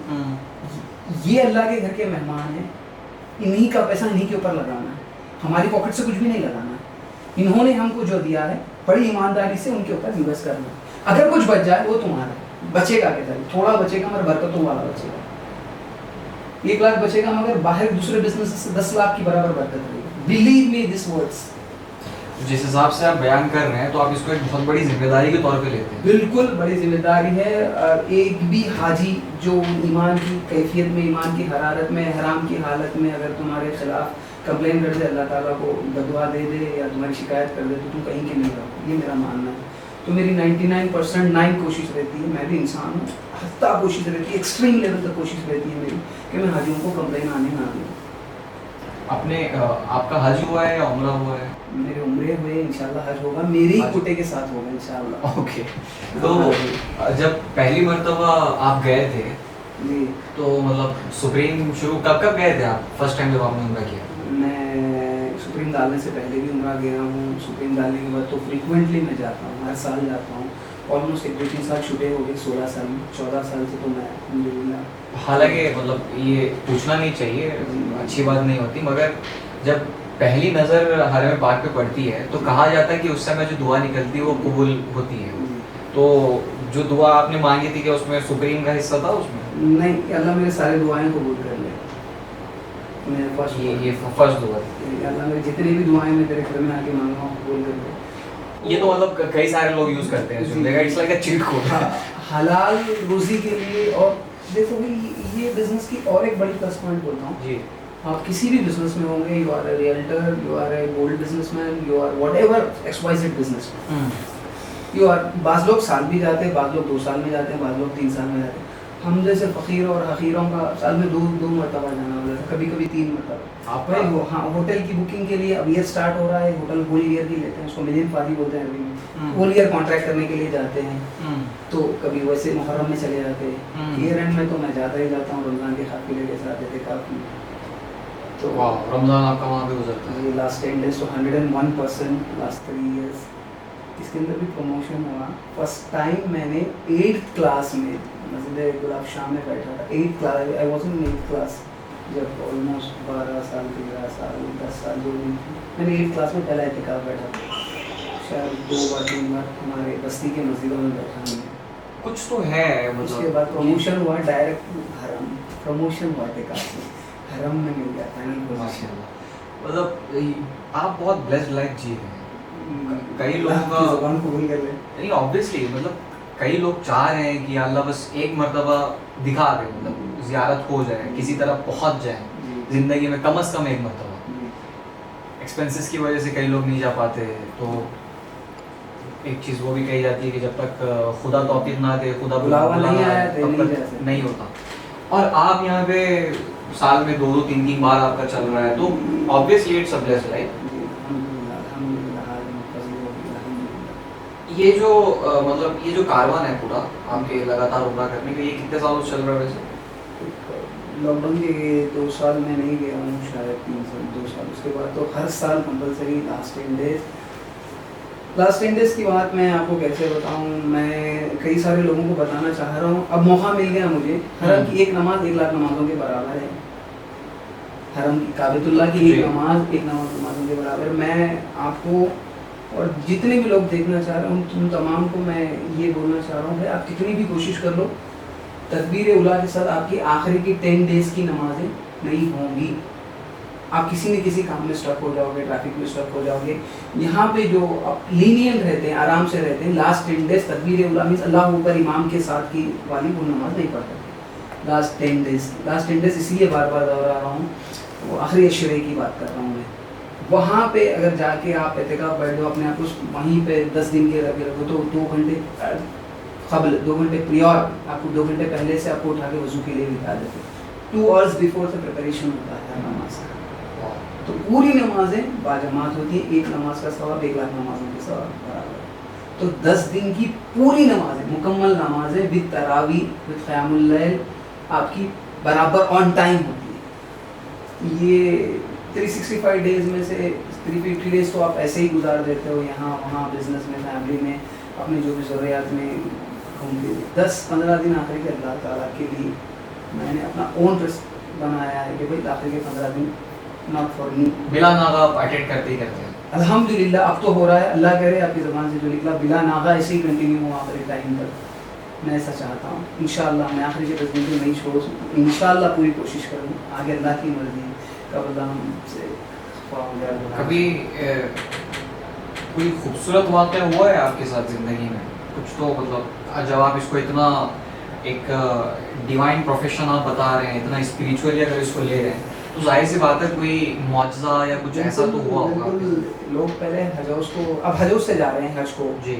ये अल्लाह के घर के मेहमान हैं, इन्हीं का पैसा इन्हीं के ऊपर लगाना है, हमारी पॉकेट से कुछ भी नहीं लगाना है। इन्होंने हमको जो दिया है बड़ी ईमानदारी से उनके ऊपर इन्वेस्ट करना है। अगर कुछ बच जाए वो तुम्हारा है, बचेगा कैसा, थोड़ा बचेगा मगर बरकतों वाला बचेगा। 1 लाख बचेगा मगर बाहर दूसरे बिजनेस से 10 लाख की बराबर बरकत रहेगी। Believe me this words. जिस हिसाब से आप बयान कर रहे हैं तो आप इसको एक बहुत बड़ी जिम्मेदारी के तौर पे लेते हैं। बिल्कुल बड़ी जिम्मेदारी है। एक भी हाजी जो ईमान की कैफियत में, ईमान की हरारत में, हराम की हालत में अगर तुम्हारे खिलाफ कंप्लेन कर दे, अल्लाह ताला को बदुआ दे दे या तुम्हारी शिकायत कर दे तो तुम कहीं के नहीं रहो, ये मेरा मानना है। तो मेरी 99% कोशिश रहती है, मैं भी इंसान हूँ, हत्ता कोशिश रहती है, एक्सट्रीम लेवल तक कोशिश रहती है मेरी कि मैं हाजियों को कंप्लेन आने ना दूँ। आपने आपका हज हुआ है या उम्रा हुआ है? मेरे उम्रे हुए, इंशाल्लाह हज होगा, मेरे ही हज। कोटे के साथ होगा इंशाल्लाह। ओके। तो जब पहली मर्तबा आप गए थे जी, तो मतलब सुप्रीम शुरू कब कब गए थे आप फर्स्ट टाइम जब आपने उम्रा किया? मैं सुप्रीम डालने से पहले भी उम्रा गया हूँ, सुप्रीम डालने के बाद तो फ्रीक्वेंटली मैं जाता हूँ, हर साल जाता हूँ। ऑलमोस्ट 1-2-3 साल छुटे हो गए, 16 साल 14 साल से तो मैं अल्हम्दुलिल्लाह। हालांकि मतलब ये पूछना नहीं चाहिए, अच्छी बात नहीं होती, मगर जब पहली नज़र हरम पाक पे पड़ती है तो कहा जाता है कि उस समय जो दुआ निकलती है वो कबूल होती है। जी। तो जो दुआ आपने मांगी थी कि उसमें सुप्रीम का हिस्सा था उसमें? नहीं, अल्लाह मेरे सारे दुआएं कबूल कर ले। मैं फर्स्ट ये फर्स्ट दुआ थी। अल्लाह मेरे जितनी भी दुआएं मैं तेरे घर में आके मांगा हूँ कबूल कर ले। ये तो मतलब कई सारे लोग यूज करते हैं, सुनने का it's like a cheat code. हाँ, हलाल रोजी के लिए। और देखो भाई, ये बिजनेस की और एक बड़ी प्लस पॉइंट बोलता हूँ। जी। आप किसी भी बिजनेस में होंगे, you are a realtor, you are a gold businessman, you are whatever XYZ businessman, you are. बाज़ लोग साल भी जाते हैं, बाज़ लोग 2 साल में जाते हैं, बाज़ लोग 3 साल में जाते हैं। हम जैसे फ़कीर और हकीरों का साल में दो मरतबा जाना हो जाता है, कभी कभी 3 मरतबा। आप भाई वो हाँ, होटल की बुकिंग के लिए अब ईयर स्टार्ट हो रहा है, होटल होल ईयर की लेते हैं, उसको मिलियन फादी बोलते हैं अभी में। होल ईयर कॉन्ट्रैक्ट करने के लिए जाते हैं, तो कभी वैसे मुहर्रम में चले जाते हैं। ईयर एंड में तो मैं ज़्यादा ही जाता हूँ, रमज़ान के काफ़िले के साथ जाते काफ़ी। तो वाह, रमज़ान आपका वहाँ पे गुजरता है? ये लास्ट 10 डेज तो 101% लास्ट 3 इयर्स। इसके अंदर भी प्रमोशन हुआ। फर्स्ट टाइम मैंने 8th क्लास में मस्जिद गुलाब शाह में बैठा था। 8th class, I was in 8th class, जब ऑलमोस्ट 12 साल 13 साल 10 साल जो भी मैंने 8th क्लास में पहला एहतिकाफ बैठा था। शायद 2 बार 3 बार हमारे बस्ती के मस्जिदों में बैठा हूँ। कुछ तो है मतलब। उसके बाद प्रमोशन हुआ डायरेक्ट हरम, प्रमोशन हुआ एहतिकाफ में, हरम में मिल गया फाइनल पोजीशन। माशाल्लाह, मतलब आप बहुत ब्लेस्ड लाइफ जी रहे हैं। कई लोगों का ज़ुबान कबूल कर ले। नहीं, ऑब्वियसली मतलब कई लोग चाह रहे हैं कि अल्लाह बस एक मर्तबा दिखा दे, मतलब ज़ियारत हो जाए, किसी तरह पहुंच जाए ज़िंदगी में कम से कम एक मर्तबा। एक्सपेंसेस की वजह से कई लोग नहीं जा पाते, तो एक चीज़ वो भी कही जाती है कि जब तक खुदा तौफीक ना दे, खुदा बुलावा नहीं आया तब नहीं तक जा सकते। नहीं होता। और आप यहाँ पे साल में 2-2 3-3 बार आपका चल रहा है, तो obviously it's a blessed life. ये जो मतलब ये जो कारवान है पूरा आपके लगातार उम्रा करने का, ये कितने सालों से चल रहा है वैसे? लॉकडाउन के 2 साल में नहीं गया हूँ, शायद 3 साल 2 साल। उसके बाद तो हर साल compulsory last 10 days. Last 10 days की बात मैं आपको कैसे बताऊँ, मैं कई सारे लोगों को बताना चाह रहा हूँ। अब मौका मिल गया मुझे। हरम की एक नमाज 1 लाख नमाजों के बराबर है। हरम की काबतुल्लाह की एक नमाज 1 लाख नमाजों के बराबर। मैं आपको और जितने भी लोग देखना चाह रहे हैं उन तमाम को मैं ये बोलना चाह रहा हूँ कि आप कितनी भी कोशिश कर लो, तकबीर उला के साथ आपकी आखिरी की 10 डेज की नमाजें नहीं होंगी। आप किसी न किसी काम में स्टक हो जाओगे, ट्रैफिक में स्टक हो जाओगे। यहाँ पे जो लीनियंट रहते हैं, आराम से रहते हैं, लास्ट 10 डेज तकबीर उला मीन्स अल्लाह ऊपर इमाम के साथ की वाली वो नमाज नहीं पढ़ते लास्ट 10 डेज। इसलिए बार बार दोहरा रहा हूँ, वो आखिरी अशरे की बात कर रहा हूँ मैं। वहाँ पे अगर जाके आप एहतिकाफ बैठ जाओ, अपने आप को वहीं पे 10 दिन के रखो, तो 2 घंटे कबल, 2 घंटे प्रियोर, आपको 2 घंटे पहले से आपको उठा के वजू के लिए बिता देते। 2 आवर्स बिफोर से प्रिपरेशन होता है हर नमाज का। तो पूरी नमाजें बाजमात होती है, एक नमाज का सवाब 1 लाख नमाजों के सवाब बराबर। तो 10 दिन की पूरी नमाजें, मुकम्मल नमाजें विद तरावी विद क़यामुल लैल आपकी बराबर ऑन टाइम होती है। ये 365 डेज में से 350 डेज तो आप ऐसे ही गुजार देते हो, यहाँ वहाँ बिजनेस में, फैमिली में, अपनी जो भी ज़रूरियात में घूमते हुए। 10-15 दिन आखिर के अल्लाह ताला के लिए मैंने अपना ओन ट्रस्ट बनाया है कि भाई आखिर के 15 दिन नॉट फॉर मी। बिला नागा आप अटेंड करते ही करते हैं? अल्हम्दुलिल्लाह अब तो हो रहा है, अल्लाह करे आपकी ज़बान से जो निकला बिला नागा ऐसे ही कंटिन्यू हो आखिरी टाइम तक। मैं ऐसा चाहता हूँ इंशाअल्लाह। मैं आखिरी के 10 दिन को नहीं छोड़ सकूँ, इंशाअल्लाह पूरी कोशिश करूँ, आगे अल्लाह की मर्ज़ी है। कभी कोई खूबसूरत वाक़या हुआ है आपके साथ ज़िंदगी में? कुछ तो मतलब जब आप इसको इतना एक डिवाइन प्रोफेशन आप बता रहे हैं, इतना स्पिरिचुअली अगर इसको ले रहे हैं, तो जाहिर सी बात है कोई मुआज़ा या कुछ ऐसा तो हुआ होगा। लोग पहले हज को, अब हज से जा रहे हैं हज को जी।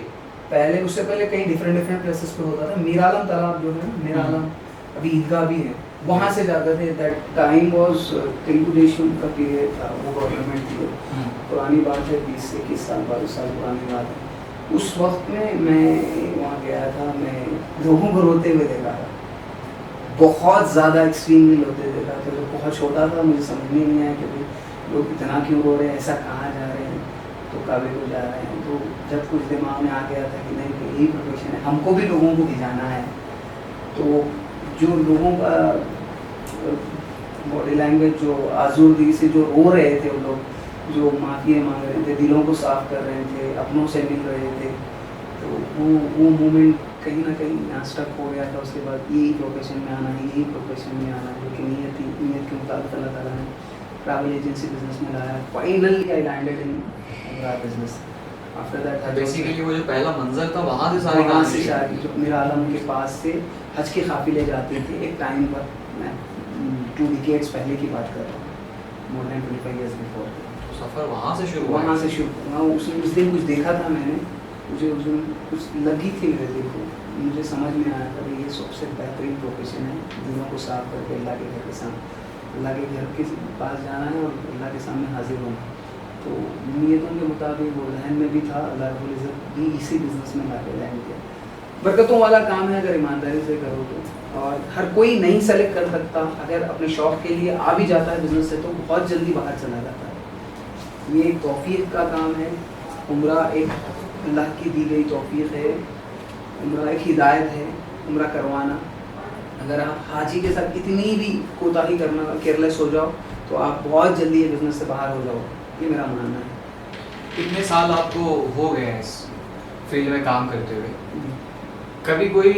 पहले उससे पहले कहीं डिफरेंट प्लेसेस पे होता था। मीरालम तालाब जो है, मीरालम अभी ईदगाह भी है, वहाँ से जाते थे। That time was Telugu Desam का पीरियड था, वो गवर्नमेंट थी। पुरानी बात है, 20 से 21 साल 22 साल पुरानी बात है। उस वक्त में मैं वहाँ गया था, मैं लोगों को रोते हुए देखा था, बहुत ज़्यादा एक्सट्रीमली रोते देखा था। तो बहुत छोटा था, मुझे समझ में नहीं आया कि भाई लोग इतना क्यों रो रहे हैं, ऐसा कहाँ जा रहे हैं, तो काबे को जा रहे हैं। तो जब कुछ दिमाग में आ गया था कि नहीं, यही प्रोफेशन है, हमको भी लोगों को भिजाना है। तो जो लोगों का बॉडी लैंग्वेज, जो आज़ूरदी से जो रो रहे थे वो लोग, जो माफ़ी मांग रहे थे, दिलों को साफ कर रहे थे, अपनों से मिल रहे थे, तो वो मोमेंट कहीं ना कहीं यहाँ स्टक हो गया था। उसके बाद यही प्रोफेशन में आना है, यही प्रोफेशन में आना है, लेकिन नीयत के मुताबिक अल्लाह ताला ने ट्रैवल एजेंसी बिजनेस में लाया। Finally I landed in business. After that basically वो जो पहला मंजर था वहाँ से सारी वहाँ से कहानी शादी, जो मेरा आलम के पास से हज के काफिले जाते थे एक टाइम पर, मैं 2 डिकेड्स पहले की बात कर रहा हूँ, मोर देन 25 ईयर्स बिफोर। तो सफ़र वहाँ से शुरू हुआ। वहाँ से शुरू हुआ। उस दिन कुछ देखा था मैंने, मुझे उस दिन कुछ लगी थी मेरे दिल को, मुझे समझ में आया था कि ये सबसे बेहतरीन प्रोफेशन है, दिलों को साफ करके अल्लाह के घर के सामने, अल्लाह के घर के पास जाना है और अल्लाह के सामने हाजिर होना। तो नीयतों के मुताबिक वो जहन में भी था, अल्लाह रब्बुल इज़्ज़त भी इसी बिज़नेस में ला के लैंड किया। बरकतों वाला काम है अगर ईमानदारी से करो तो, और हर कोई नहीं सेलेक्ट कर सकता। अगर अपने शौक़ के लिए आ भी जाता है बिज़नेस से, तो बहुत जल्दी बाहर चला जाता है। ये एक तौफीक का काम है। उम्रा एक अल्लाह की दी गई तौफीक है, उम्रा एक हिदायत है, उम्रा करवाना। अगर आप हाजी के साथ कितनी भी कोताही करना, केयरलेस हो जाओ, तो आप बहुत जल्दी ये बिज़नेस से बाहर हो जाओ, ये मेरा मानना है। कितने साल आपको हो गए हैं इस फील्ड में काम करते हुए? कभी कोई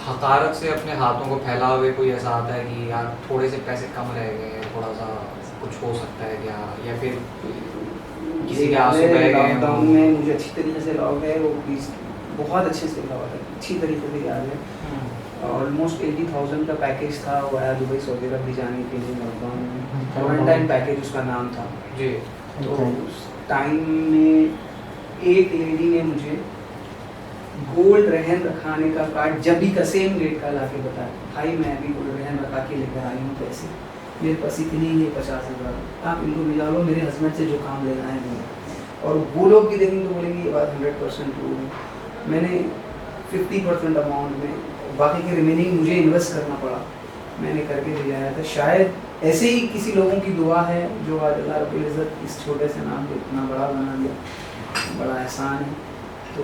हकारत से अपने हाथों को फैला हुए कोई ऐसा आता है कि यार थोड़े से पैसे कम रह गए, थोड़ा सा कुछ हो सकता है क्या, या फिर किसी के आंसू बह गए? लॉकडाउन में मुझे अच्छी तरीके से लॉक है, वो बहुत अच्छे से लॉक है, अच्छी तरीके से याद है। ऑलमोस्ट 80,000 का पैकेज था, वो आया दुबई सऊदी अरब भी जाने के लिए लॉकडाउन में, क्वारंटाइन पैकेज उसका नाम था जी। तो उस टाइम में एक लेडी ने मुझे गोल्ड रहन रखाने का कार्ड जब भी का सेम रेट का ला के बताया, भाई मैं अभी गोल्ड रहन रखा के लेकर आई हूँ पैसे, मेरे पास इतनी ही है 50,000, आप इनको भिजा लो, मेरे हस्बैंड से जो काम लेना है वो। और वो लोग भी देखेंगे तो बोलेंगे ये बात 100% ट्रू है। मैंने 50% अमाउंट में, बाकी के रिमेनिंग मुझे इन्वेस्ट करना पड़ा, मैंने करके भिजाया था। शायद ऐसे ही किसी लोगों की दुआ है जो आज अल्लाह रब्बुल इज़्ज़त इस छोटे से नाम को इतना बड़ा बना दिया, बड़ा एहसान है। तो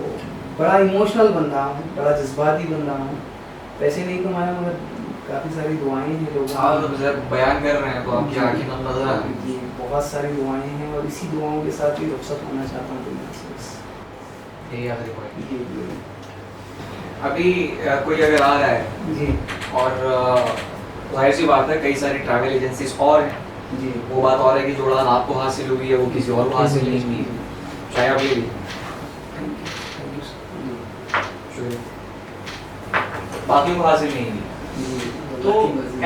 बड़ा इमोशनल बंदा हूँ, बड़ा जज्बाती बंदा हूँ, पैसे नहीं कमाया मगर काफ़ी सारी दुआएं हैं लोगों की। जब बयान कर रहे हैं तो आपकी आंखें नम नजर आ रही हैं। बहुत सारी दुआएं हैं और इसी दुआओं के साथ ही रुखसत होना चाहता हूँ दुनिया से। यही आखिरी पॉइंट। अभी कोई अगर आ रहा है जी, और जाहिर सी बात है कई सारी ट्रैवल एजेंसीज और हैं जी, वो बात और है कि जो उड़ान आपको हासिल हुई है वो किसी और को हासिल नहीं हुई है, चाहे आप ये भी। शुक्रिया। बाकियों को हासिल नहीं हुई, तो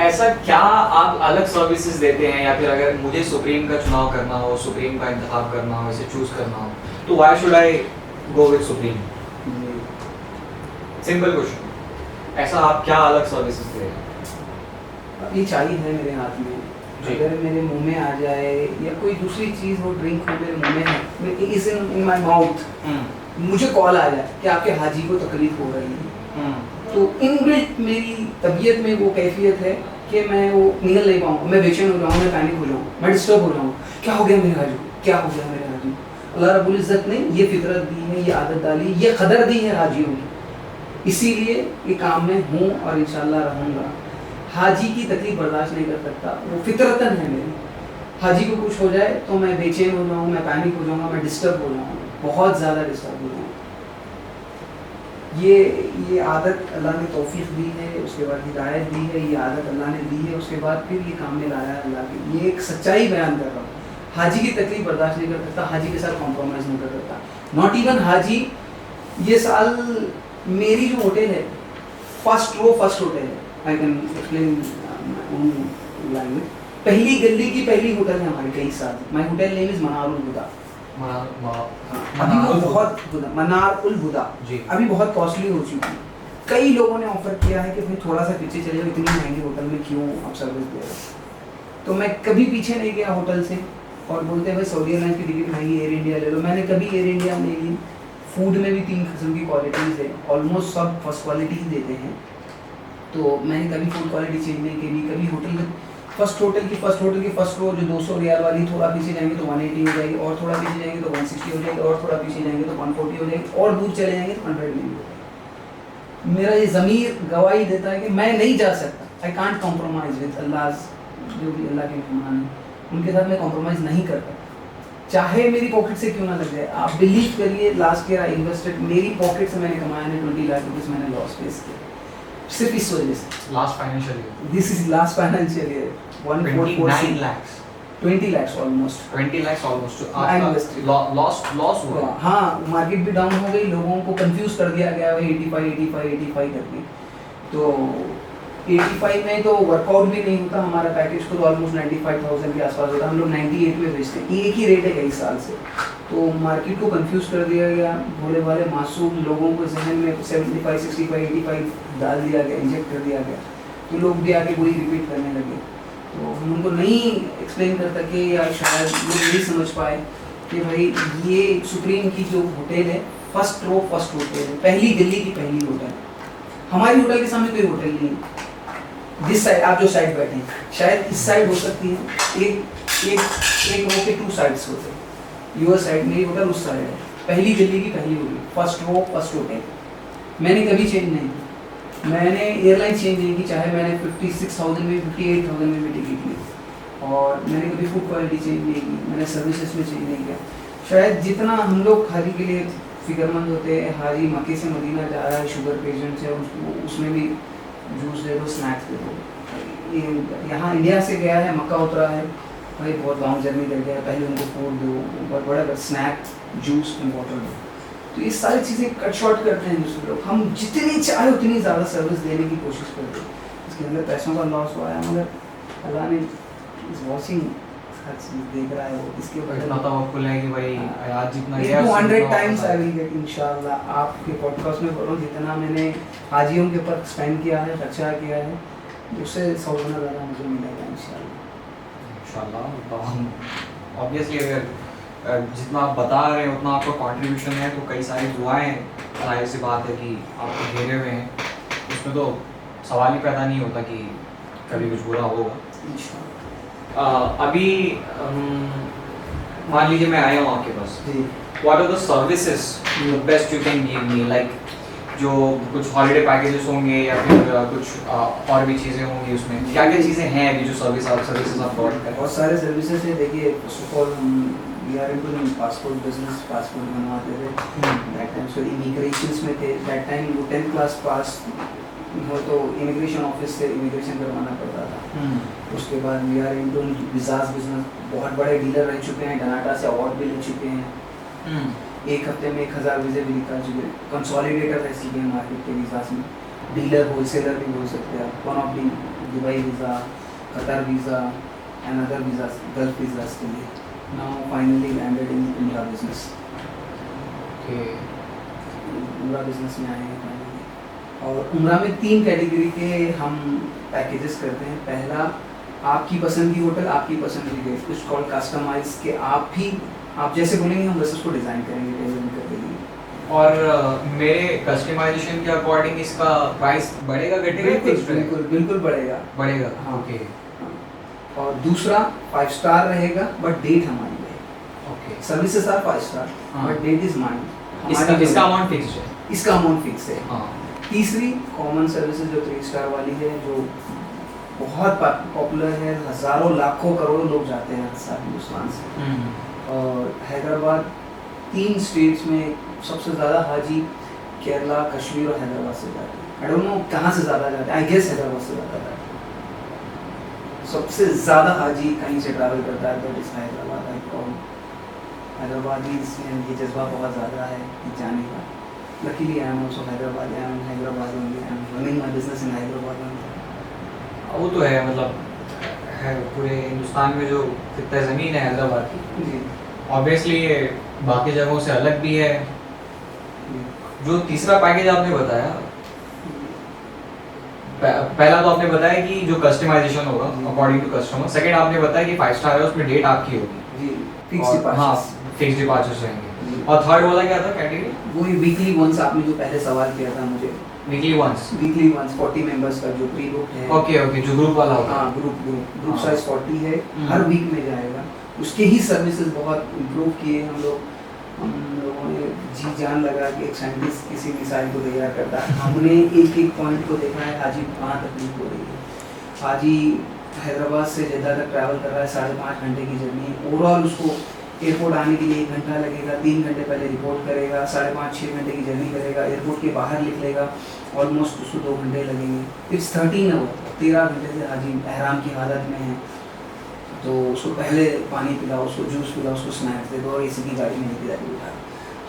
ऐसा क्या आप अलग सर्विसेज देते हैं, या फिर अगर मुझे सुप्रीम का चुनाव करना हो, सुप्रीम का इंतखाब करना हो, इसे चूज करना हो, तो why should I go with supreme? Simple question, ऐसा आप क्या अलग सर्विसेज दे रहे हैं? अब ये चाय है मेरे हाथ में, अगर मेरे मुंह में आ जाए या कोई दूसरी चीज़ हो, ड्रिंक हो मेरे मुंह में है, इज इन माय माउथ, मुझे कॉल आ जाए कि आपके हाजी को तकलीफ हो रही है, तो इनबिल्ट मेरी तबीयत में वो कैफियत है कि मैं वो निकल नहीं पाऊँगा, मैं बेचैन हो जाऊँ, मैं पैनिक हो जाऊँ, मैं डिस्टर्ब हो जाऊँ, क्या हो गया मेरे हाजी, क्या हो गया मेरे हाजी। अल्लाह रब्बुल इज़्ज़त ने ये फितरत दी है, ये आदत डाली, ये कदर दी है हाजियों की, इसीलिए ये काम में हूँ और इंशाल्लाह रहूँगा। हाजी की तकलीफ बर्दाश्त नहीं कर सकता, वो फितरतन है मेरी। हाजी को कुछ हो जाए तो मैं बेचैन हो जाऊँ, मैं पैनिक हो जाऊँगा, मैं डिस्टर्ब हो जाऊँगा, बहुत ज़्यादा डिस्टर्ब हो जाऊँगा। ये आदत अल्लाह ने तौफीक दी है, उसके बाद हिदायत दी है, ये आदत अल्लाह ने दी है, उसके बाद फिर ये काम में लाया है अल्लाह की। ये एक सच्चाई बयान कर रहा हूँ। हाजी की तकलीफ बर्दाश्त नहीं कर सकता, हाजी के साथ कॉम्प्रोमाइज़ नहीं कर सकता, नॉट इवन हाजी। ये साल मेरी जो होटल है फर्स्ट होटल है, आई कैन एक्सप्लेन लैंग्वेज, पहली गली की पहली होटल है हमारी कई साल। माई होटल नेम इज़ मनारुल हुदा। अभी वो बहुत मनारुल हुदा जी, अभी बहुत कॉस्टली हो चुकी है, कई लोगों ने ऑफर किया है कि भाई थोड़ा सा पीछे चले जाओ, इतनी महंगी होटल में क्यों आप सर्विस दे रहे हो। तो मैं कभी पीछे नहीं गया होटल से, और बोलते हैं भाई सऊदी एयरलाइंस की टिकट महंगी, एयर इंडिया ले लो। मैंने कभी एयर इंडिया नहीं ली। फूड में भी 3 किस्म की क्वालिटीज़ है, ऑलमोस्ट सब फर्स्ट क्वालिटी ही देते हैं, तो मैंने कभी फूड क्वालिटी चेंज नहीं करी। कभी होटल में फर्स्ट होटल की फर्स्ट फ्लोर जो 200 रियाल वाली, थोड़ा पीछे जाएंगे तो 180 हो जाएगी, और थोड़ा पीछे जाएंगे तो 160 हो जाएगी, और थोड़ा पीछे जाएंगे तो 140 हो जाएगी, और दूर चले जाएंगे तो 100 में हो जाएगी। मेरा ये ज़मीर गवाही देता है कि मैं नहीं जा सकता, आई कांट कॉम्प्रोमाइज़ विद अल्लाह, जो भी अल्लाह के मेहमान हैं उनके साथ मैं कॉम्प्रोमाइज़ नहीं करता, चाहे मेरी पॉकेट से क्यों ना लग जाए। आप बिलीव करिए, लास्ट ईयर आई इन्वेस्टेड, मेरी पॉकेट से मैंने कमाया है 20 लाख रुपीज़, मैंने लॉस फेस किया सिर्फ इस वजह से। Last financial year, this is last financial year, 29 lakhs 20 lakhs almost, 20 lakhs almost I invested. Loss हुआ। हाँ, मार्केट भी डाउन हो गई, लोगों को कंफ्यूज कर दिया गया है 85 करके। तो 85 में तो वर्कआउट भी नहीं होता, हमारा पैकेज को तो ऑलमोस्ट 95,000 के आसपास होता है, हम लोग 98 में बेचते हैं, एक ही रेट है कई साल से। तो मार्केट को कंफ्यूज कर दिया गया, भोले भाले मासूम लोगों को जहन में 75, 65, 85 डाल दिया गया, इंजेक्ट कर दिया गया, तो लोग भी आके वही रिपीट करने लगे। तो हम उनको नहीं एक्सप्लेन कर सके, या शायद लोग नहीं समझ पाए कि भाई ये सुप्रीम की जो होटल है, फर्स्ट रो फर्स्ट होटल है, पहली दिल्ली की पहली होटल। हमारी होटल के सामने कोई होटल नहीं है। जिस साइड आप जो साइड बैठे हैं, शायद इस साइड हो सकती है, एक रो के 2 साइड्स होते हैं, यूर साइड, मेरी होटल उस साइड है, पहली दिल्ली की पहली hotel, first row first hotel. मैंने कभी चेंज नहीं की, मैंने एयरलाइन चेंज नहीं की, चाहे मैंने 56,000 में 58,000 में भी टिकट ली, और मैंने कभी फूड क्वालिटी चेंज नहीं की, मैंने सर्विसेज में चेंज नहीं किया। शायद जितना हम लोग हाजी के लिए फिक्रमंद होते हैं, हाजी मक्के से मदीना जा रहा है, शुगर पेशेंट है, उसमें भी जूस दे दो, स्नैक्स दे दो। ये यहाँ इंडिया से गया है, मक्का उतरा है भाई, बहुत लॉन्ग जर्नी कर गया है, पहले उनको फूड दो, ऊपर बड़ा स्नैक, जूस एंड वाटर दो। तो ये सारी चीज़ें कट शॉर्ट करते हैं दूसरे लोग, हम जितनी चाहे उतनी ज़्यादा सर्विस देने की कोशिश करते हैं। इसके अंदर पैसों का लॉस हुआ है, मगर अल्लाह ने इस वॉचिंग हर चीज़ देख रहा है, वो इसके ऊपर इतना तवक्कुल है कि भाई आज जितना गया 200 टाइम्स आई विल गेट इंशाल्लाह। आपके पॉडकास्ट में बोलो, जितना मैंने हाजियों के ऊपर स्पेंड किया है, खर्चा किया है, उससे 100 गुना ज़्यादा मुझे मिलेगा इंशाल्लाह। तो हम ऑब्वियसली अगर जितना आप बता रहे हैं उतना आपका कंट्रीब्यूशन है, तो कई सारी दुआएं, जाहिर सी बात है कि आपको घेरे हुए हैं, उसमें तो सवाल ही पैदा नहीं होता कि कभी कुछ बुरा होगा इंशाल्लाह। अभी मान लीजिए मैं आया हूँ आपके पास, जी, what are the services best you can give me, like जो कुछ हॉलीडे पैकेजेस होंगे या फिर कुछ और भी चीज़ें होंगी, उसमें क्या क्या चीज़ें हैं अभी जो सर्विसेज आप प्रोवाइड करें? बहुत सारे सर्विसेज है। देखिए, first of all we are into passport business, passport बनवाते थे, दैट टाइम सो इमिग्रेशंस में थे, दैट टाइम वो 10th क्लास पास हो तो इमिग्रेशन ऑफिस से इमिग्रेशन करवाना पड़ता था। उसके बाद we are into visas business, बहुत बड़े डीलर रह चुके हैं, डनाटा से अवार्ड भी ले चुके हैं, एक हफ्ते में 1000 वीज़े भी निकाल चुके हैं, कंसोलिडेटर है सीबीआई मार्केट के वीज़ास में, डीलर होलसेलर भी बोल सकते हैं आप, one of the Dubai visa, Qatar visa and other visas, gulf visas के लिए। नाउ फाइनली लैंडेड इन उमरा बिजनेस, उमरा बिजनेस में आए हैं finally। और उमरा में 3 कैटेगरी के हम पैकेजेस करते हैं। पहला, आपकी पसंद की होटल, आपकी पसंद की डेट, कुछ कॉल कस्टमाइज के, आप जैसे बोलेंगे हम वैसे उसको डिज़ाइन करेंगे, टेलरिंग कर देंगे। और मेरे कस्टमाइजेशन के अकॉर्डिंग इसका प्राइस बढ़ेगा घटेगा? बिल्कुल बिल्कुल बढ़ेगा। हाँ, ओके। और दूसरा 5 स्टार रहेगा, बट डेट हमारी रहेगी। Okay, services are 5 star, but date is mine. इसका अमाउंट फिक्स है? इसका अमाउंट फिक्स है। हाँ। तीसरी कॉमन सर्विसेज जो 3 स्टार वाली है, जो बहुत पॉपुलर है, हज़ारों लाखों करोड़ों लोग जाते हैं हर साल हिंदुस्तान से। और हैदराबाद 3 स्टेट्स में सबसे ज़्यादा हाजी केरला, कश्मीर और हैदराबाद से जाते हैं। आई डोंट नो कहाँ से ज़्यादा जाते हैं, आई गेस हैदराबाद से ज़्यादा जाते हैं। सबसे ज़्यादा हाजी कहीं से ट्रैवल करता है दैट इज़ हैदराबाद। और हैदराबादी इसमें ये जज्बा बहुत ज़्यादा है जाने का। Luckily I am also Hyderabad, I am Hyderabad only, I am running my business in Hyderabad only. वो तो है, मतलब है पूरे हिंदुस्तान में जो कितना ज़मीन है हैदराबाद की, जी, ऑब्वियसली बाकी जगहों से अलग भी है। जो तीसरा पैकेज आपने बताया पहला तो आपने बताया कि जो कस्टमाइजेशन होगा अकॉर्डिंग टू कस्टमर, सेकंड आपने बताया कि 5 स्टार है उसमें डेट आपकी होगी जी, फिक्स और डिपार्चर्स। हाँ फिक्स डिपार्चर्स रहेंगे। और थर्ड वाला क्या था कैटेगरी? वही वीकली वंस, आपने जो पहले सवाल किया था मुझे, वीकली वंस 40 मेंबर्स का जो प्री बुक है। ओके जो ग्रुप वाला होगा। हाँ, ग्रुप हाँ। साइज 40 है, हर वीक में जाएगा। उसके ही सर्विसेज बहुत इम्प्रूव किए हम लोगों ने जी जान लगा कि एक साइंटिस्ट किसी मिसाइल को तैयार करता है। हमने एक पॉइंट को देखा है, हाजी कहाँ तकलीफ हो रही है। हाजी हैदराबाद से जद्दा तक ट्रैवल कर रहा है, 5.5 घंटे की जर्नी। ओवरऑल उसको एयरपोर्ट आने के लिए 1 घंटा लगेगा, 3 घंटे पहले रिपोर्ट करेगा, 5.5-6 घंटे की जर्नी करेगा, एयरपोर्ट के बाहर निकलेगा, ऑलमोस्ट उसको 2 घंटे लगेंगे। इट्स 13 आवर, 13 घंटे से हाजी एहराम की हालत में है। तो उसको पहले पानी पिलाओ, उसको जूस पिलाओ, उसको स्नैक्स दे दो और एसी की गाड़ी में लेके जाके बिठाओ।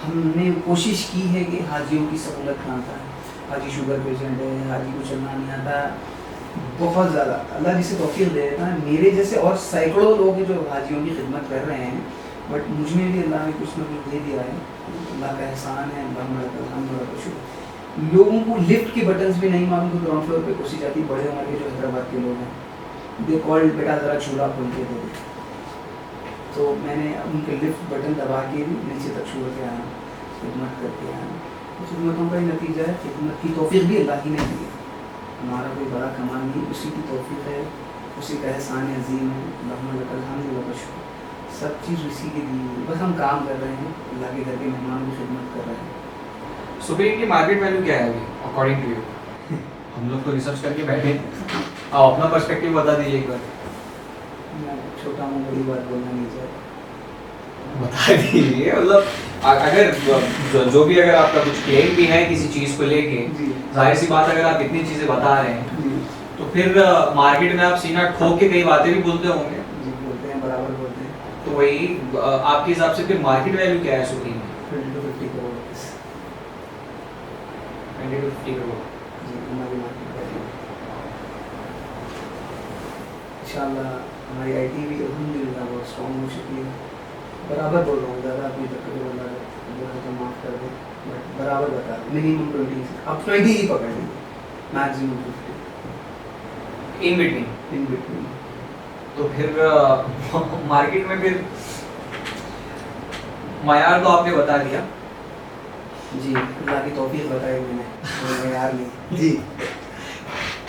हमने कोशिश की है कि हाजियों की सहूलत बनाता है। हाजी शुगर पेशेंट है, हाजी को चलना नहीं आता, बहुत ज़्यादा अल्लाह जिसे तौफीक दे देता है। मेरे जैसे और सैकड़ों लोग हैं जो हाजियों की खिदमत कर रहे हैं, बट मुझ में भी अल्लाह ने कुछ ना कुछ दे दिया है। अल्लाह का एहसान है, अल्हम्दुलिल्लाह। लोगों को लिफ्ट के बटन्स भी नहीं मालूम तो ग्राउंड फ्लोर पे घुसी जाती। बड़े उम्र के जो हैदराबाद के लोग हैं, दे कॉल्ड, बेटा ज़रा चूल्हा खोल के दे दे। तो मैंने उनके लिफ्ट बटन दबा के भी नीचे तक छोड़ के आया, खिदमत करके आया। तो खिदमतों का ही नतीजा है, खिदमत की तौफीक भी अल्लाह ही ने दी है। हमारा कोई बड़ा कमाल नहीं, उसी की तौफीक है, उसी का एहसान अज़ीम है। अल्हम्दुलिल्लाह, सब चीज़ उसी की दी हुई है। बस हम काम कर रहे हैं, अल्लाह के घर के मेहमानों की खिदमत कर रहे हैं। सुप्रीम की मार्केट वैल्यू क्या है अभी अकॉर्डिंग टू यू? हम लोग तो रिसर्च करके बैठे हैं, आप अपना पर्सपेक्टिव बता दीजिए एक बार। मैं छोटा हूँ, बड़ी बात बोलना नहीं चाहता। बता दीजिए, मतलब अगर जो भी अगर आपका कुछ क्लेम भी है किसी चीज़ को लेके, जी जाहिर सी बात अगर आप इतनी चीज़ें बता रहे हैं जी तो फिर मार्केट में आप सीना ठोक के कई बातें भी बोलते होंगे। जी, बोलते हैं, बराबर बोलते हैं। तो वही आपके हिसाब से फिर मार्केट वैल्यू क्या है सुप्रीम में? 20 to 50 crore rupees 20 to 50 crore. जी, हमारी मार्केट वैल्यू। इंशाल्लाह हमारी आईटी भी अल्हम्दुलिल्लाह बहुत स्ट्रॉन्ग हो चुकी है। बराबर बोल रहा हूँ, ज़्यादा अपनी तकलीफ वाला तो माफ़ कर दे, बट बराबर बता रहा हूँ। मिनिमम 20, अब 20 ही पकड़ लीजिए, maximum 50 in between. In between. तो फिर मार्केट में फिर मायार तो आपने बता दिया। जी, अल्लाह की तौफीक बताई मैंने, यार नहीं जी।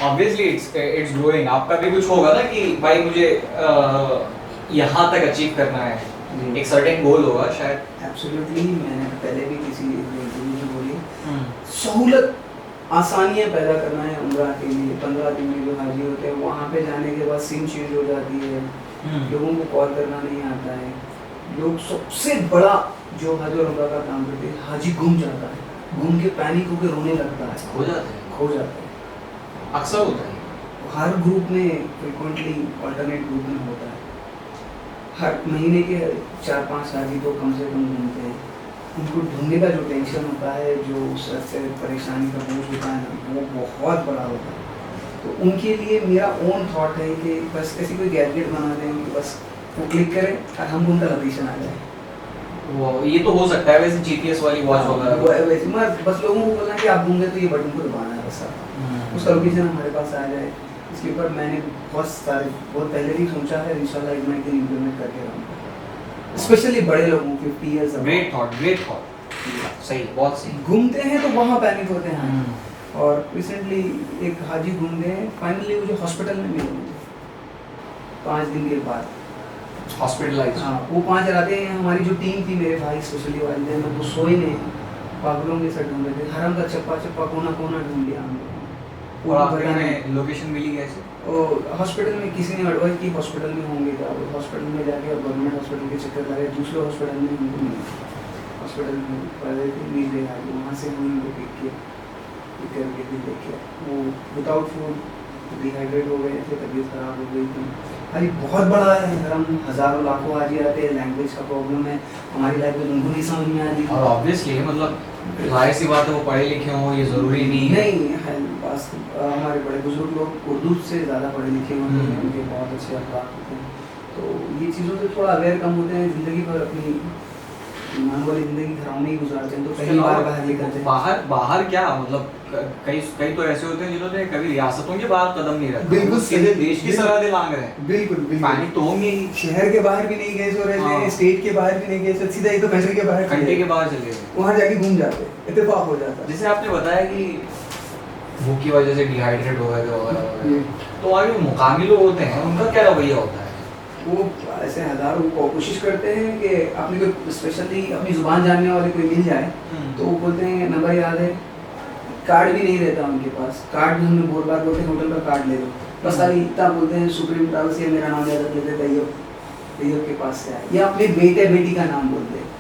Obviously it's growing. आपका भी कुछ होगा ना कि भाई मुझे यहाँ तक अचीव करना है, जी। एक सर्टेन गोल होगा शायद। एब्सोल्युटली, मैंने पहले भी किसी इंटरव्यू में बोली, सहूलत आसानियाँ पैदा करना है उम्रा के लिए। 15 दिन में जो हाजी होते हैं, वहाँ पे जाने के बाद सिम चेंज हो जाती है, लोगों को कॉल करना नहीं आता है। लोग सबसे बड़ा जो हज और उम्रा का काम करते हैं, हाजी घूम जाता है, घूम के पैनिक होकर रोने लगता है, हो जाते हैं, खो जाता है। अक्सर होता है। हर ग्रुप में फ्रिक्वेंटली अल्टरनेट ग्रुप में होता है। हर महीने के 4-5 हाजी तो कम से कम घूमते हैं। उनको ढूंढने का जो टेंशन होता है, जो सबसे परेशानी का बोझ होता है ना, वो बहुत बड़ा होता है। तो उनके लिए मेरा ओन थॉट है कि बस ऐसी कोई गैजेट बना दें कि बस वो क्लिक करें और हमको उनका लोकेशन आ जाए। वो ये तो हो सकता है वैसे जीपीएस वाली वॉच वगैरह। बस लोगों को बोलना कि आप घूमते तो ये बटन को दबाना है, बस उसका लोकेशन हमारे पास आ जाए। इसके ऊपर मैंने बहुत पहले भी सोचा है, इंशाल्लाह एक दिन इम्प्लीमेंट करके रहूँगा, स्पेशली बड़े लोगों 50 ईयर्स। Great thought. सही, बहुत सही। घूमते हैं तो वहाँ पैनिक होते हैं। और रिसेंटली एक हाजी घूम गए, फाइनली मुझे हॉस्पिटल में मिले मुझे 5 दिन के बाद, हॉस्पिटलाइज। हाँ, वो 5 रातें हमारी जो टीम थी, मेरे भाई स्पेशली वाले हैं, वो सोए नहीं, पागलों के साथ ढूंढ रहे थे, हरम का चप्पा कोना ढूंढ लिया हम लोगों ने। और आखिर में लोकेशन मिली कैसे? और हॉस्पिटल में किसी ने एडवाइस की हॉस्पिटल में होंगे, तो हॉस्पिटल में जाके गवर्नमेंट हॉस्पिटल के चक्कर लगे, दूसरे हॉस्पिटल में उनको मिले, हॉस्पिटल में प्राइवेट मिल गया, वहाँ से हम लोग पिक करके फिर देखे वो विदाउट फूड डिहाइड्रेट हो गए थे, तबीयत ख़राब हो गई थी। अरे बहुत बड़ा है, हम हज़ारों लाखों हाजी आते हैं, लैंग्वेज का प्रॉब्लम है, हमारी लैंग्वेज उनको नहीं समझ में आती। और ऑब्वियसली मतलब जाहिर सी बात है वो पढ़े लिखे हों, ये ज़रूरी नहीं है। नहीं है, बस हमारे बड़े बुजुर्ग लोग उर्दू से ज़्यादा पढ़े लिखे होते हैं, उनके बहुत अच्छे अखलाक होते हैं, तो ये चीज़ों से थोड़ा अवेयर कम होते हैं, ज़िंदगी भर अपनी मान वाली जिंदगी घरों में ही गुजारते हैं, तो पहली बार बाहर निकलते हैं। बाहर क्या मतलब, कई तो ऐसे होते हैं जिन्होंने कभी रियासतों के बाहर कदम नहीं रखा, बिल्कुल सीधे देश की सरहदें लांग रहे हैं। बिल्कुल पानी तो होंगे ही, शहर के बाहर भी नहीं गए सो रहते हैं, स्टेट के बाहर भी नहीं गए सो, सीधा एक तो कंट्री के बाहर घंटे के बाहर चले गए, वहाँ जाके घूम जाते, इत्तेफाक हो जाता। जैसे आपने बताया कि भूख की वजह से डिहाइड्रेट हो गए थे वगैरह, तो वहाँ जो मुकामी लोग होते हैं उनका क्या रवैया होता है? वो ऐसे हजारों को कोशिश करते हैं कि अपनी कोई स्पेशली अपनी जुबान जानने वाले कोई मिल जाए तो वो बोलते हैं नंबर याद है, कार्ड भी नहीं रहता उनके पास, कार्ड भी हमने बहुत बार बोलते हैं होटल का कार्ड ले लो, बस खाली इतना बोलते हैं सुप्रीम ट्रैवल से मेरा नाम ज़्यादा लेते तैयब के पास से आए, या अपने बेटे बेटी का नाम बोलते हैं।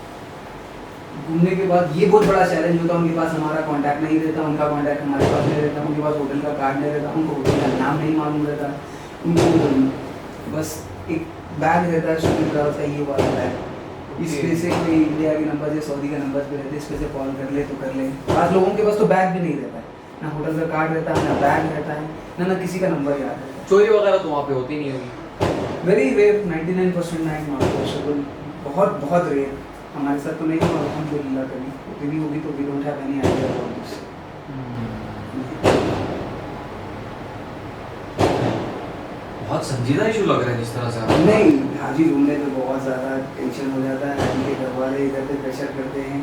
घूमने के बाद ये बहुत बड़ा चैलेंज होता है, उनके पास हमारा कांटेक्ट नहीं रहता, उनका कांटेक्ट हमारे पास नहीं रहता, उनके पास होटल का कार्ड नहीं रहता, उनको होटल का नाम नहीं मालूम रहता, उनको बस एक बैग रहता है सुप्रीम ट्रैवल का, ये वाला बैग, इस पे से कोई इंडिया के नंबर से सऊदी का नंबर पे रहते, इस पे से कॉल कर ले तो कर ले। आज लोगों के पास तो बैग भी नहीं रहता है, ना होटल का कार्ड रहता है, ना बैग रहता है, ना किसी का नंबर याद रहता है। चोरी वगैरह तो वहाँ पे होती नहीं होगी? वेरी रेयर, 99% नॉट पॉसिबल, बहुत बहुत रेयर। हमारे साथ तो नहीं हुआ अल्हम्दुलिल्लाह, कभी होती भी होगी तो we don't have any idea about this. बहुत संजीदा इशू लग रहा है जिस तरह से आप नहीं, हाजी घूमने में बहुत ज़्यादा टेंशन हो जाता है, हाजी के घर वाले इधर से प्रेशर करते हैं,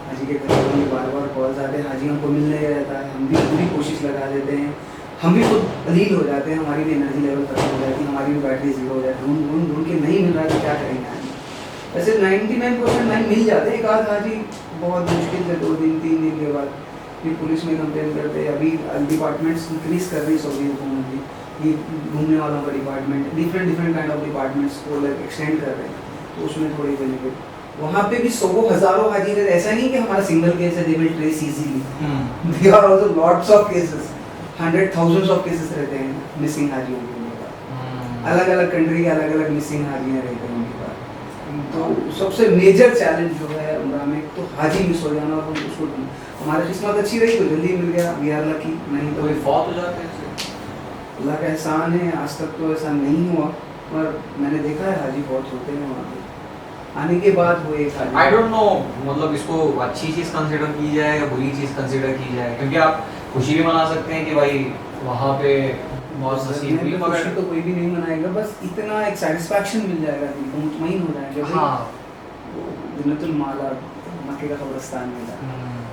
हाजी के घर वालों के बार बार कॉल्स आते हैं, हाजी हमको मिल नहीं रहता है, हम भी पूरी कोशिश लगा देते हैं, हम भी खुद अलील हो जाते हैं, हमारी भी एनर्जी लेवल खत्म हो जाती है, हमारी भी बैटरी जीरो हो जाती है, ढूंढ के नहीं मिल रहा तो क्या करेंगे हाजी। वैसे 99% नहीं मिल जाते, एक आध हाजी बहुत मुश्किल से 2 दिन 3 दिन के बाद फिर पुलिस में कंप्लेन करते हैं। अभी डिपार्टमेंट्स इंक्रीज कर रही है सऊदी हुकूमत भी, ये घूमने वालों का department, different kind of departments को एक्सटेंड कर रहे हैं, तो उसमें थोड़ी बेनिफिट। वहाँ पे भी सौ हज़ारों हाजी रहते, ऐसा नहीं कि हमारा सिंगल केस है, they will trace easily, there are also lots of cases, 100,000 of cases रहते हैं मिसिंग हाजियों के उनके पास, अलग अलग कंट्री के अलग अलग मिसिंग हाजियाँ रहते हैं उनके पास। तो सबसे मेजर चैलेंज जो है उम्रा में तो हाजी मिस हो जाना, और उसको हमारी किस्मत अच्छी रही तो जल्दी मिल गया, वी आर लकी, नहीं तो कोई फौत हो जाते हैं। अल्लाह का एहसान है, आज तक तो ऐसा नहीं हुआ, पर मैंने देखा है हाजी बहुत होते हैं वहाँ पे आने के बाद वो एक हाजी। आई डोंट नो मतलब इसको अच्छी चीज़ कंसिडर की जाए या बुरी चीज़ कंसिडर की जाए, क्योंकि आप खुशी भी मना सकते हैं कि भाई वहाँ पे बहुत नसीब हुई, मगर तो कोई भी नहीं मनाएगा, बस इतना एक सेटिस्फैक्शन मिल जाएगा कि मुतमईन हो जाएगा। हाँ, जन्नतुल माला मक्के का कब्रिस्तान में था,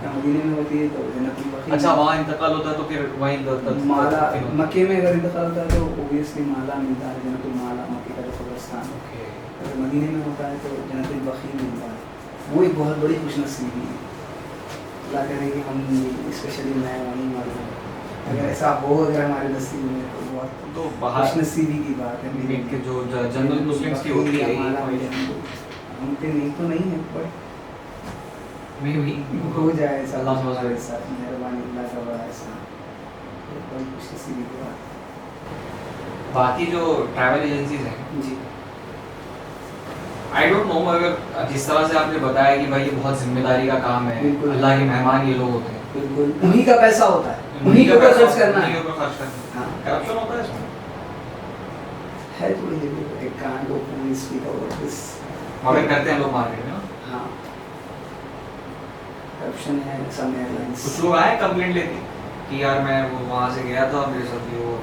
या मदीने में होती है तो जन्नतुल बकी। अच्छा, वहाँ इंतकाल होता है तो फिर वहीं माला मक्के में अगर इंतकाल होता है तो ओबियसली माला मिलता है, जन्नतुल माला मक्के का कब्रिस्तान। अगर मदीने में होता है तो जन्नतुल बकी मिलता है, वो एक बहुत बड़ी खुशनसीबी है। अल्लाह करे कि हम स्पेशली मैं वहीं मर, अगर ऐसा हो अगर हमारे नसीब में तो बहुत तो बाहर खुशनसीबी की बात है। के जो जनरल मुस्लिम्स की होती है उनके नहीं तो नहीं है, पर मैं भी हो जाए ऐसा अल्लाह से हमारे साथ, मेहरबानी अल्लाह का बड़ा एहसान, बहुत खुशनसीबी की बात। बाकी जो ट्रैवल एजेंसीज हैं जी, आई डोंट नो, अगर जिस तरह से आपने बताया कि भाई ये बहुत जिम्मेदारी का काम है, बिल्कुल। अल्लाह के मेहमान ये लोग होते हैं, बिल्कुल उन्हीं का पैसा होता है, उन्हीं के ऊपर खर्च करना है। हाँ, करप्शन होता है इसमें, है तो ये एक कांड ओपनली स्पीक अबाउट दिस, मगर करते हैं लोग मार्केट में ना। हाँ करप्शन है सम एयरलाइंस। कुछ लोग आए कंप्लेंट लेके कि यार मैं वो वहाँ से गया था, मेरे साथ ये वो।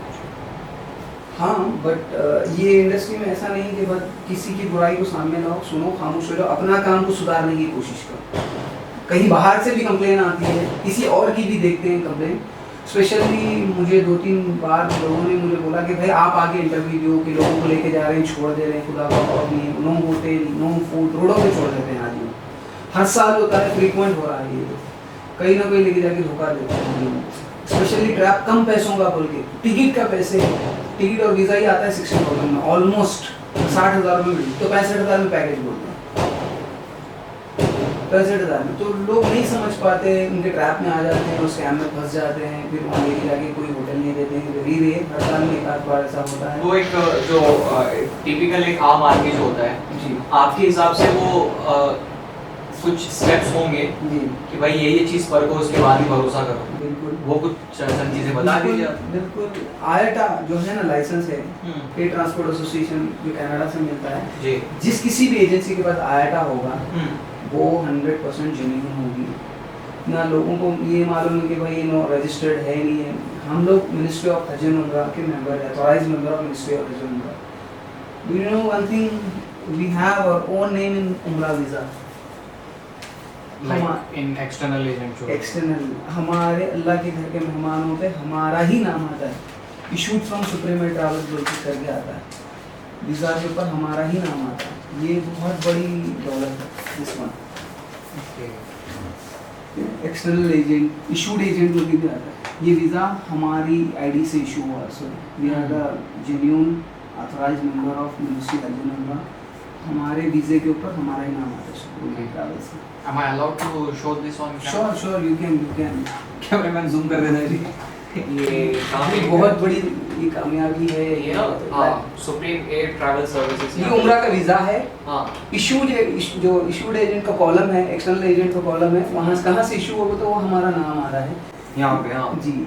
हाँ बट ये इंडस्ट्री में ऐसा नहीं कि बस किसी की बुराई को सामने लाओ, सुनो, खामोश हो जाओ, अपना काम को सुधारने की कोशिश करो। कहीं बाहर से भी कंप्लेन आती है, किसी और की भी देखते हैं कंप्लेन। स्पेशली मुझे 2-3 बार लोगों ने मुझे बोला कि भाई आप आगे इंटरव्यू दो, कि लोगों को लेके जा रहे हैं, छोड़ दे रहे हैं, खुदा का और नहीं, नो होटल नो फूड, रोडों पे छोड़ देते हैं आदमी। हर साल होता है, फ्रीक्वेंट हो रहा है ये, कहीं ना कहीं लेके जाके धोखा देते हैं। स्पेशली ट्रैप कम पैसों का बोल के, टिकट का पैसे, टिकट और वीज़ा ही आता है 60,000 में, ऑलमोस्ट 60,000 में मिली तो 65,000 में पैकेज बोलते हैं, 65,000 में। तो लोग नहीं समझ पाते, उनके ट्रैप में आ जाते हैं, उस स्कैम में फंस जाते हैं, फिर वहाँ लेके जाके कोई होटल नहीं देते हैं। वेरी रेयर, हर साल में एक आध बार ऐसा होता है। वो एक जो टिपिकल एक आम आदमी जो होता है जी, आपके हिसाब से वो कुछ स्टेप्स होंगे जी, कि भाई ये चीज़ पर को उसके बाद ही भरोसा करो, बिल्कुल वो कुछ चंद चीज़ें बता दीजिए आप। बिल्कुल। आयटा जो है ना, लाइसेंस है, एयर ट्रांसपोर्ट एसोसिएशन जो कनाडा से मिलता है, जी, जिस किसी भी एजेंसी के पास आयटा होगा वो 100% जेन्युइन होगी। ना लोगों को ये मालूम है कि भाई नो रजिस्टर्ड है नहीं है। हम लोग मिनिस्ट्री ऑफ हज एंड उम्रा के मेंबर है, authorized member of ministry of Hajj and Umrah. Do you know one thing, we have our own name in Umrah visa. Like in external agent जो external हमारे अल्लाह के घर के मेहमानों पे हमारा ही नाम आता है, इशूड फ्रॉम सुप्रीम ट्रैवल्स बोल के करके आता है, वीज़ा के ऊपर हमारा ही नाम आता है। ये बहुत बड़ी दौलत है this one. External agent, issued agent बोल के भी आता है। ये वीज़ा हमारी आईडी से इशू हुआ, so we are the genuine authorised member of ministry Hajj and Umrah. हमारे वीज़े के ऊपर हमारा ही नाम आता है सुप्रीम ट्रैवल्स से। Am I allowed to show this on camera? Sure you can cameraman zoom कर देना जी। ये काफी बहुत बड़ी ये कामयाबी है ये ना, हाँ, सुप्रीम एयर ट्रैवल सर्विसेज। ये उम्रा का वीज़ा है। हाँ, इशूड जो इशूड एजेंट का कॉलम है, एक्सटर्नल एजेंट का कॉलम है, वहाँ कहाँ से इशू होगा तो वो हमारा नाम आ रहा है यहाँ पे। हाँ जी,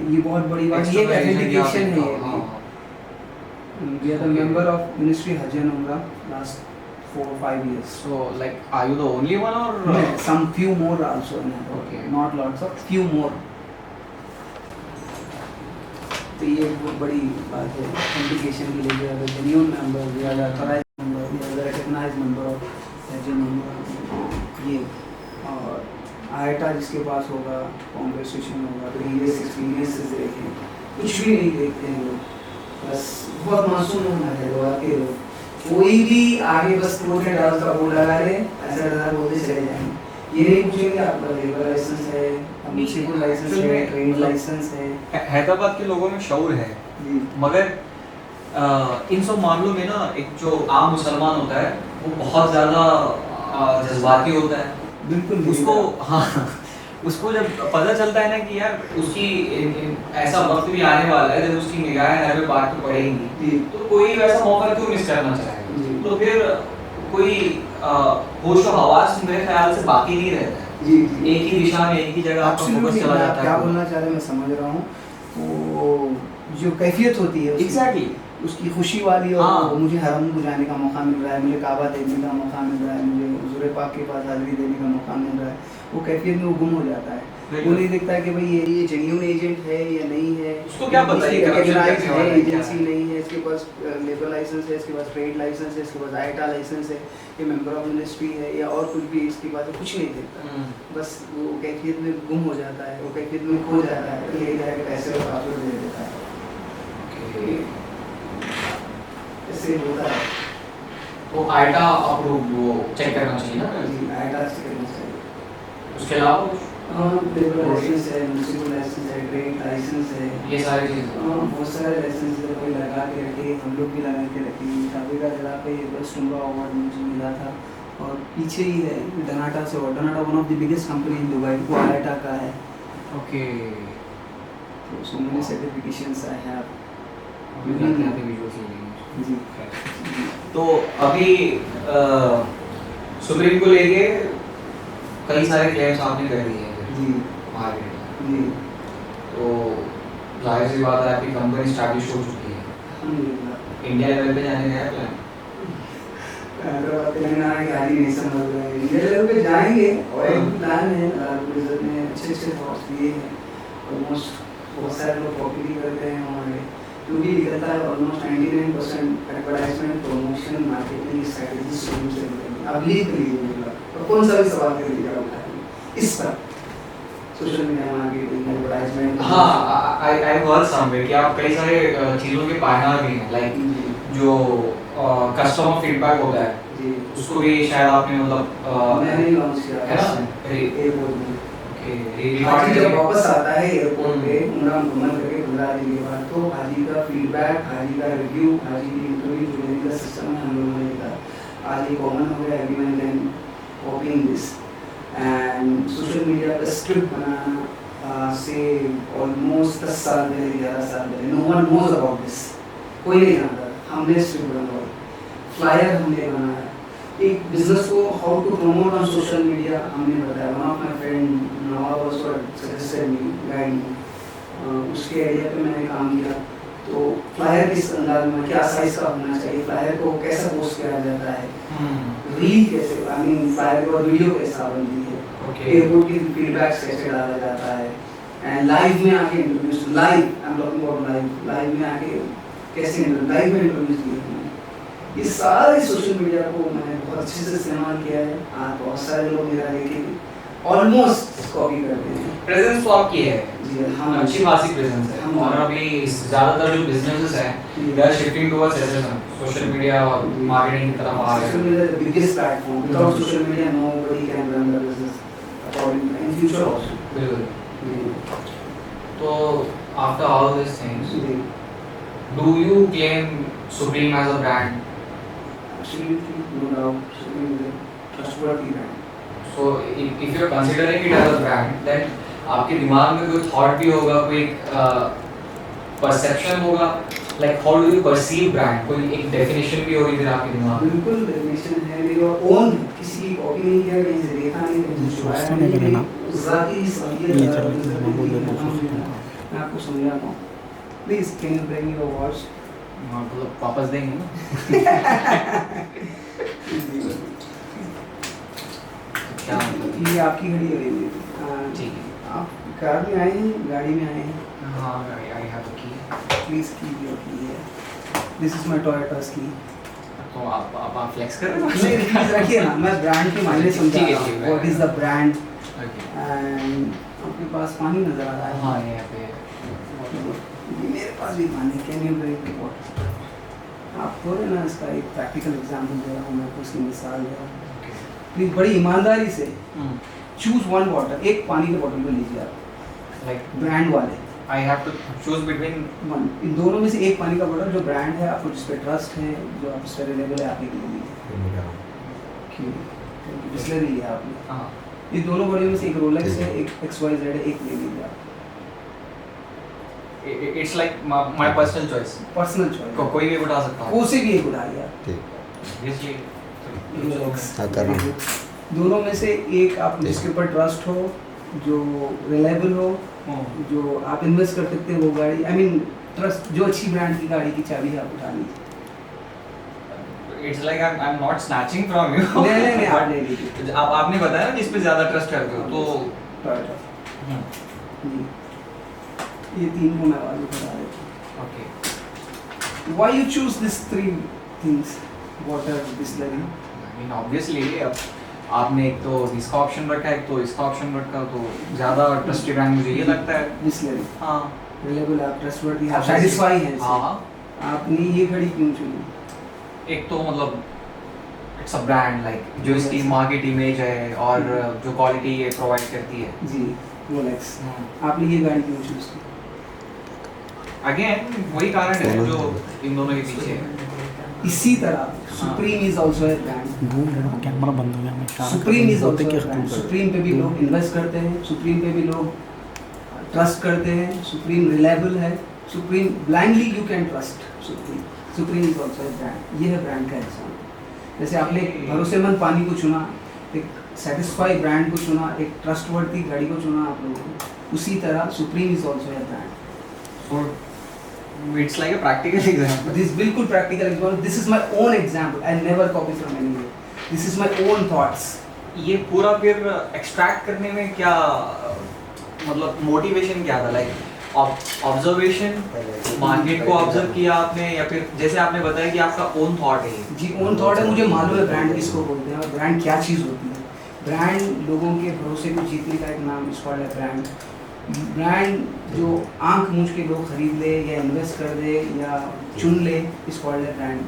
ये बहुत बड़ी बात, ये ऑथेंटिकेशन है। ये we are the member of ministry Hajj and Umrah last 4-5 years. So like, are you the only one or? No, some few more also. Okay. Not lots of few more. तो ये बहुत बड़ी बात है authentication के लिए। अगर genuine member, we are authorised member, we are recognised member of Hajj and Umrah. ये और आयटा जिसके पास होगा, कॉम्पेंसेशन होगा, प्रीवियस एक्सपीरियंसेस देखें, कुछ भी नहीं देखते हैं लोग, बस बहुत मासूम होना है लोग के लोग। कोई भी आगे बस कोर्ट में डाल का बोर्ड लगा ले, ऐसा डर बोलते चले जाएंगे। ये नहीं पूछेंगे आपका लेबर लाइसेंस है, म्यूनिसिपल लाइसेंस है, ट्रेड लाइसेंस है। हैदराबाद के लोगों में शऊर है जी, मगर इन सब मामलों में ना एक जो आम मुसलमान होता है वो बहुत ज़्यादा जज्बाती होता है। बिल्कुल उसको हाँ उसको जब पता चलता है ना कि यार उसकी ऐसा वक्त भी आने वाला है जब उसकी निगाहें हर पे बात तो पड़ेंगी, जी, तो कोई वैसा मौका क्यों मिस करना जी। चाहेगा। तो फिर कोई होश और हवास मेरे ख्याल से बाकी नहीं रहता है। जी, जी। एक ही दिशा में, एक ही जगह आपका फोकस चला जाता है। क्या बोलना चाह रहे हैं मैं समझ रहा हूँ। वो जो कैफियत होती है एग्जैक्टली, उसकी खुशी वाली, और हाँ। मुझे हरम को जाने का मौका मिल रहा है, मुझे काबा देखने का मौका मिल रहा है, मुझे हुजूर पाक के पास हाज़िरी देने का मौका मिल रहा है, वो कैफियत में वो गुम हो जाता है। वो नहीं देखता है कि भाई ये जेन्युइन एजेंट है या नहीं है, उसको क्या पता है रिकॉग्नाइज्ड है एजेंसी नहीं है, इसके पास लेबर लाइसेंस है, इसके पास ट्रेड लाइसेंस है, इसके पास आईटा लाइसेंस है, ये मेंबर ऑफ मिनिस्ट्री है या और कुछ भी इसके पास कुछ नहीं देखता। बस वो कैफियत में गुम हो जाता है, वो कैफियत में खो जाता है, ले जाके पैसे और पासवर्ड दे देता है। ऐसे होता है। तो आईटा अप्रूव वो चेक करना चाहिए ना। जी, आईटा से करना चाहिए। उसके अलावा कुछ? हाँ, लेबर लाइसेंस है, म्यूनिसिपल लाइसेंस है, ट्रेड लाइसेंस है, ये सारी चीज़ें। हाँ, बहुत सारे लाइसेंस है, कोई लगा के रखे, हम लोग भी लगा के रखे। काफ़ी का जगह पे बेस्ट उम्रा अवार्ड मुझे मिला था, और पीछे ही है डनाटा से। और dnata one of the biggest company in Dubai, वो आईटा का है। ओके, तो so many certifications I have. जी, तो अभी सुप्रीम को लेके कई सारे क्लेम्स आपने कर दिए हैं जी, मार्केट, जी, तो जाहिर सी बात है आपकी कंपनी स्टैब्लिश हो चुकी है। अल्हम्दुलिल्लाह। इंडिया लेवल पे जाने का है प्लान? तेलंगाना की हाल ही नहीं समझ रहे हैं, इंडिया लेवल पे जाएंगे और एक प्लान है। गुजरात में अच्छे थॉट्स दिए हैं, ऑलमोस्ट बहुत सारे लोग कॉपी भी करते हैं हमारे, क्योंकि निकलता है almost 99% advertisement, promotion, marketing strategy शुरू से निकलेंगे। अब लीड करिए और कौन सा भी सवाल कर लीजिएगा उठाएंगे इस पर, सोशल मीडिया मार्केटिंग, एडवर्टाइजमेंट। हाँ, आई हर्ड समवेयर कि आप कई सारे चीज़ों के पायनार भी हैं, लाइक जो कस्टमर फीडबैक होता है जी, उसको भी शायद आपने मतलब मैंने लॉन्च किया है ना एयरपोर्ट में। ओके, हाजी जब वापस आता है एयरपोर्ट पे उमरा मुकम्मल करके 15 दिन के बाद, तो हाजी का फीडबैक, हाजी का रिव्यू, हाजी की इंटरव्यू जुड़ने का सिस्टम हम लोगों ने देखा। आज ये कॉमन हो गया, everyone can copying this. And social media पर स्क्रिप्ट बनाना से ऑलमोस्ट 10 साल पहले, 11 साल पहले, no one knows about this, कोई नहीं जानता। हमने स्क्रिप्ट बनाया, फ्लायर हमने बनाया, एक बिजनेस को how to promote on social media हमने बताया। One of my friend Nawab also suggested me, guide me, उसके आइडिया पे मैंने काम किया। तो फ्लायर किस अंदाज में, क्या साइज का होना चाहिए, फ्लायर को कैसा पोस्ट किया जाता है, रील कैसे, आई मीन फायर और वीडियो कैसा बनती है, एयरपोर्ट की फीडबैक्स कैसे डाला जाता है, एंड लाइव में आके interviews, live I am talking about live में आके कैसे लाइव में इंटरव्यूज दिए हैं। ये सारे सोशल मीडिया को मैंने बहुत अच्छे से इस्तेमाल किया है। आज बहुत सारे लोग मेरा लेके ऑलमोस्ट कॉपी करते हैं। प्रेजेंस तो आपकी है जी हाँ, अच्छी खासी प्रेजेंस है। हम और अभी ज्यादातर जो बिजनेसेस हैं they are shifting towards SSM, social media और मार्केटिंग की तरफ आ रहे social हैं। media is the biggest platform. Without social media, nobody can run the business according in future also. बिल्कुल। तो after all these things, ji, do you claim Supreme as a brand? absolutely, no doubt. Supreme is a trustworthy brand. So if you're considering it as a brand, then आपके दिमाग में कोई thought भी होगा, कोई perception होगा, like how do you perceive brand, कोई एक डेफिनेशन भी होगी फिर आपके दिमाग में। बिल्कुल डेफिनेशन है, मेरी ओन, किसी की कॉपी नहीं किया, कहीं से देखा नहीं, कहीं से छुपाया नहीं, ज़ाती सलीयत मैं आपको समझाता हूँ। Please can you bring your watch? मतलब वापस देंगे ना। क्या ये आपकी घड़ी है ये। ठीक है। आप कार में आए हैं, गाड़ी में आए हैं? हाँ, आई हैव अ की। प्लीज कीप योर की है। दिस इज माय टोयोटास की। तो आप फ्लेक्स कर रहे हो? नहीं प्लीज रखिए ना, मैं ब्रांड के मायने समझा ठीक है, रहा ठीक हूँ। है। What is the brand? Okay. And आपके पास पानी नजर आ रहा है? हाँ, यहाँ पे मेरे पास भी पानी। Can you bring the water? आप थोड़े ना इसका एक प्रैक्टिकल एग्जांपल दे रहा हूँ, मैं आपको उसकी मिसाल दे रहा हूँ। प्लीज बड़ी ईमानदारी से चूज वन वाटर, एक पानी के बोतल को लीजिए आप, लाइक ब्रांड वाले। I have to choose between one, इन दोनों में से एक पानी का बोतल जो ब्रांड है, आपको जिस पे ट्रस्ट है, जो आप इस पे रिलेबल है, आप एक ले लीजिए। क्यों? बिस्लरी है आपने। हाँ, ये दोनों बॉडी में से एक रोलेक्स है, एक XYZ है, एक ले लीजिए आप। It's like my personal choice. Personal choice, कोई भी उठा सकता है। कोई से भी एक उठाइए आप। ऑब्वियसली दोनों में से एक आप जिसके ऊपर ट्रस्ट हो, जो रिलायबल हो, जो आप इन्वेस्ट कर सकते हैं वो गाड़ी, आई मीन ट्रस्ट, जो अच्छी ब्रांड की गाड़ी की चाबी आप उठा लीजिए। It's like I am not snatching from you. नहीं आप ले लीजिए। आपने बताया ना जिस पे ज्यादा ट्रस्ट करते हो, तो टोयोटा जी, ये तीन को मैं वाली बता देता हूँ। Okay. Why you choose these three things? Water, Bisleri. I mean obviously आपने एक तो इसका ऑप्शन रखा है, एक तो इसका ऑप्शन रखा, तो ज्यादा ट्रस्टेड ब्रांड मुझे ये लगता है। Bisleri. हाँ, रिलेबल, आप ट्रस्टवर्दी, आप सैटिस्फाई हैं इससे। हाँ। आपने ये घड़ी क्यों चुनी? एक तो मतलब इट्स अ ब्रांड, लाइक जो इसकी मार्केट इमेज है और जो क्वालिटी ये प्रोवाइड करती है। जी, रोलेक्स। आपने ये गाड़ी क्यों चूज की? अगेन वही कारण है जो इन दोनों के पीछे है। इसी तरह supreme is also a brand. Camera बंद हो गया, मैं supreme is also a brand. Supreme पे भी लोग इन्वेस्ट करते हैं, सुप्रीम पे भी लोग ट्रस्ट करते हैं, सुप्रीम रिलायबल है, supreme blindly you can trust supreme. Supreme is also a brand. ये है ब्रांड का एग्जांपल। जैसे आपने एक भरोसेमंद पानी को चुना, एक सेटिस्फाई ब्रांड को चुना, एक ट्रस्टवर्दी गाड़ी को चुना आप लोगों ने, उसी तरह supreme is also a brand. So it's like a practical example. This is बिल्कुल practical example. This is my own example. I never copy from anywhere. This is my own thoughts. ये पूरा फिर एक्सट्रैक्ट करने में क्या मतलब motivation क्या था? लाइक ऑब्जर्वेशन, मार्केट को ऑब्जर्व किया आपने, या फिर जैसे आपने बताया कि आपका ओन थॉट है? जी, ओन थॉट है। मुझे मालूम है ब्रांड किसको बोलते हैं और ब्रांड क्या चीज़ होती है। ब्रांड लोगों के भरोसे को जीतने का एक नाम, इसको है ब्रांड। ब्रांड जो आंख मूंझ के लोग खरीद ले या इन्वेस्ट कर दे या चुन ले, इसको है brand.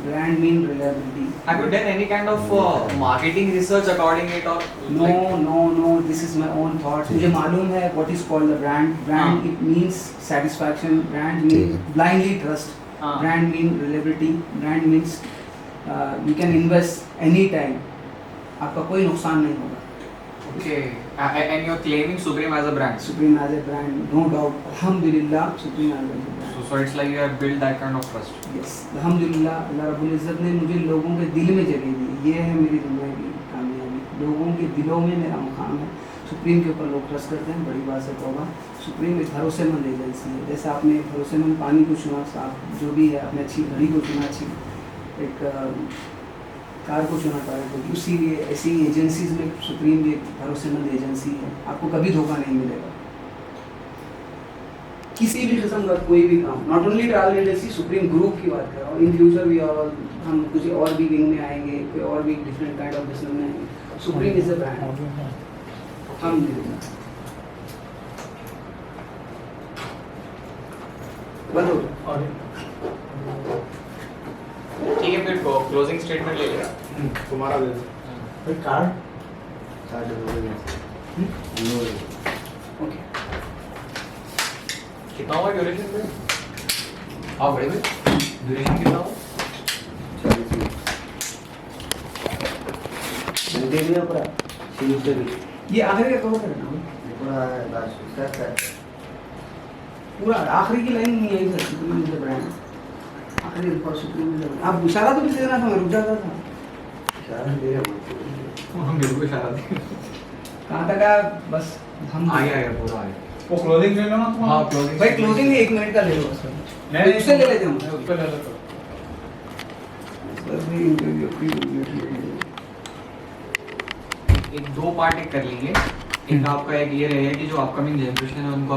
Brand mean reliability. Have you done any kind of marketing research according it or No. This is my own thoughts. मुझे मालूम है what is called the brand. Brand it means satisfaction. Brand means blindly trust. Brand mean reliability. Brand means you can invest anytime. आपका कोई नुकसान नहीं होगा। Okay, and you're claiming Supreme as a brand. Supreme as a brand, no doubt. Alhamdulillah, Supreme as a brand. So it's like you have built that kind of trust. Yes, Alhamdulillah, अल्लाह रब्बुल इज़्ज़त ने मुझे लोगों के दिल में जगह दी। ये है मेरी दुनिया की कामयाबी। लोगों के दिलों में मेरा मुकाम है। सुप्रीम के ऊपर लोग ट्रस्ट करते हैं, बड़ी बात है तौबा। सुप्रीम एक भरोसेमंद एजेंसी है। जैसे आपने भरोसेमंद पानी को चुना, आप जो भी है, आपने अच्छी घड़ी को चुना, अच्छी एक कार को चुना पाए तो उसी ऐसी एजेंसीज में सुप्रीम भी एक भरोसेमंद एजेंसी है, आपको कभी धोखा नहीं मिलेगा किसी भी किस्म का कोई भी काम। Not only travel agency, supreme group की बात कर रहा हूँ। इन फ्यूचर भी और हम कुछ और भी विंग में आएंगे, कोई और भी डिफरेंट काइंड ऑफ बिजनेस में आएंगे। सुप्रीम इज अ ब्रांड, हम बंद हो गया। ठीक है, फिर क्लोजिंग स्टेटमेंट ले लिया तुम्हारा दे भाई कार्ड ओके, कितना हुआ ड्यूरेशन पे? हाँ बड़े भाई, ड्यूरेशन कितना हुआ? ये आखिरी का कवर करना पूरा आखिरी की लाइन नहीं आई sir. Supreme is a brand, आखिरी पर सुप्रीम इज अ ब्रांड। आप इशारा तो भी देना था, मैं रुक जाता था। हम बिल्कुल इशारा थे। कहाँ तक आया? बस हम आ गया पूरा आ गया। वो क्लोजिंग ले लो ना तुम। हाँ क्लोजिंग भाई क्लोजिंग 1 मिनट का ले लो बस। नहीं, उससे ले लेते हम। उस पे ले लो तो। बस भी इंटरव्यू अपनी एक दो पार्ट एक कर लेंगे। एक आपका एक ये रहेगा कि जो अपकमिंग जनरेशन है उनको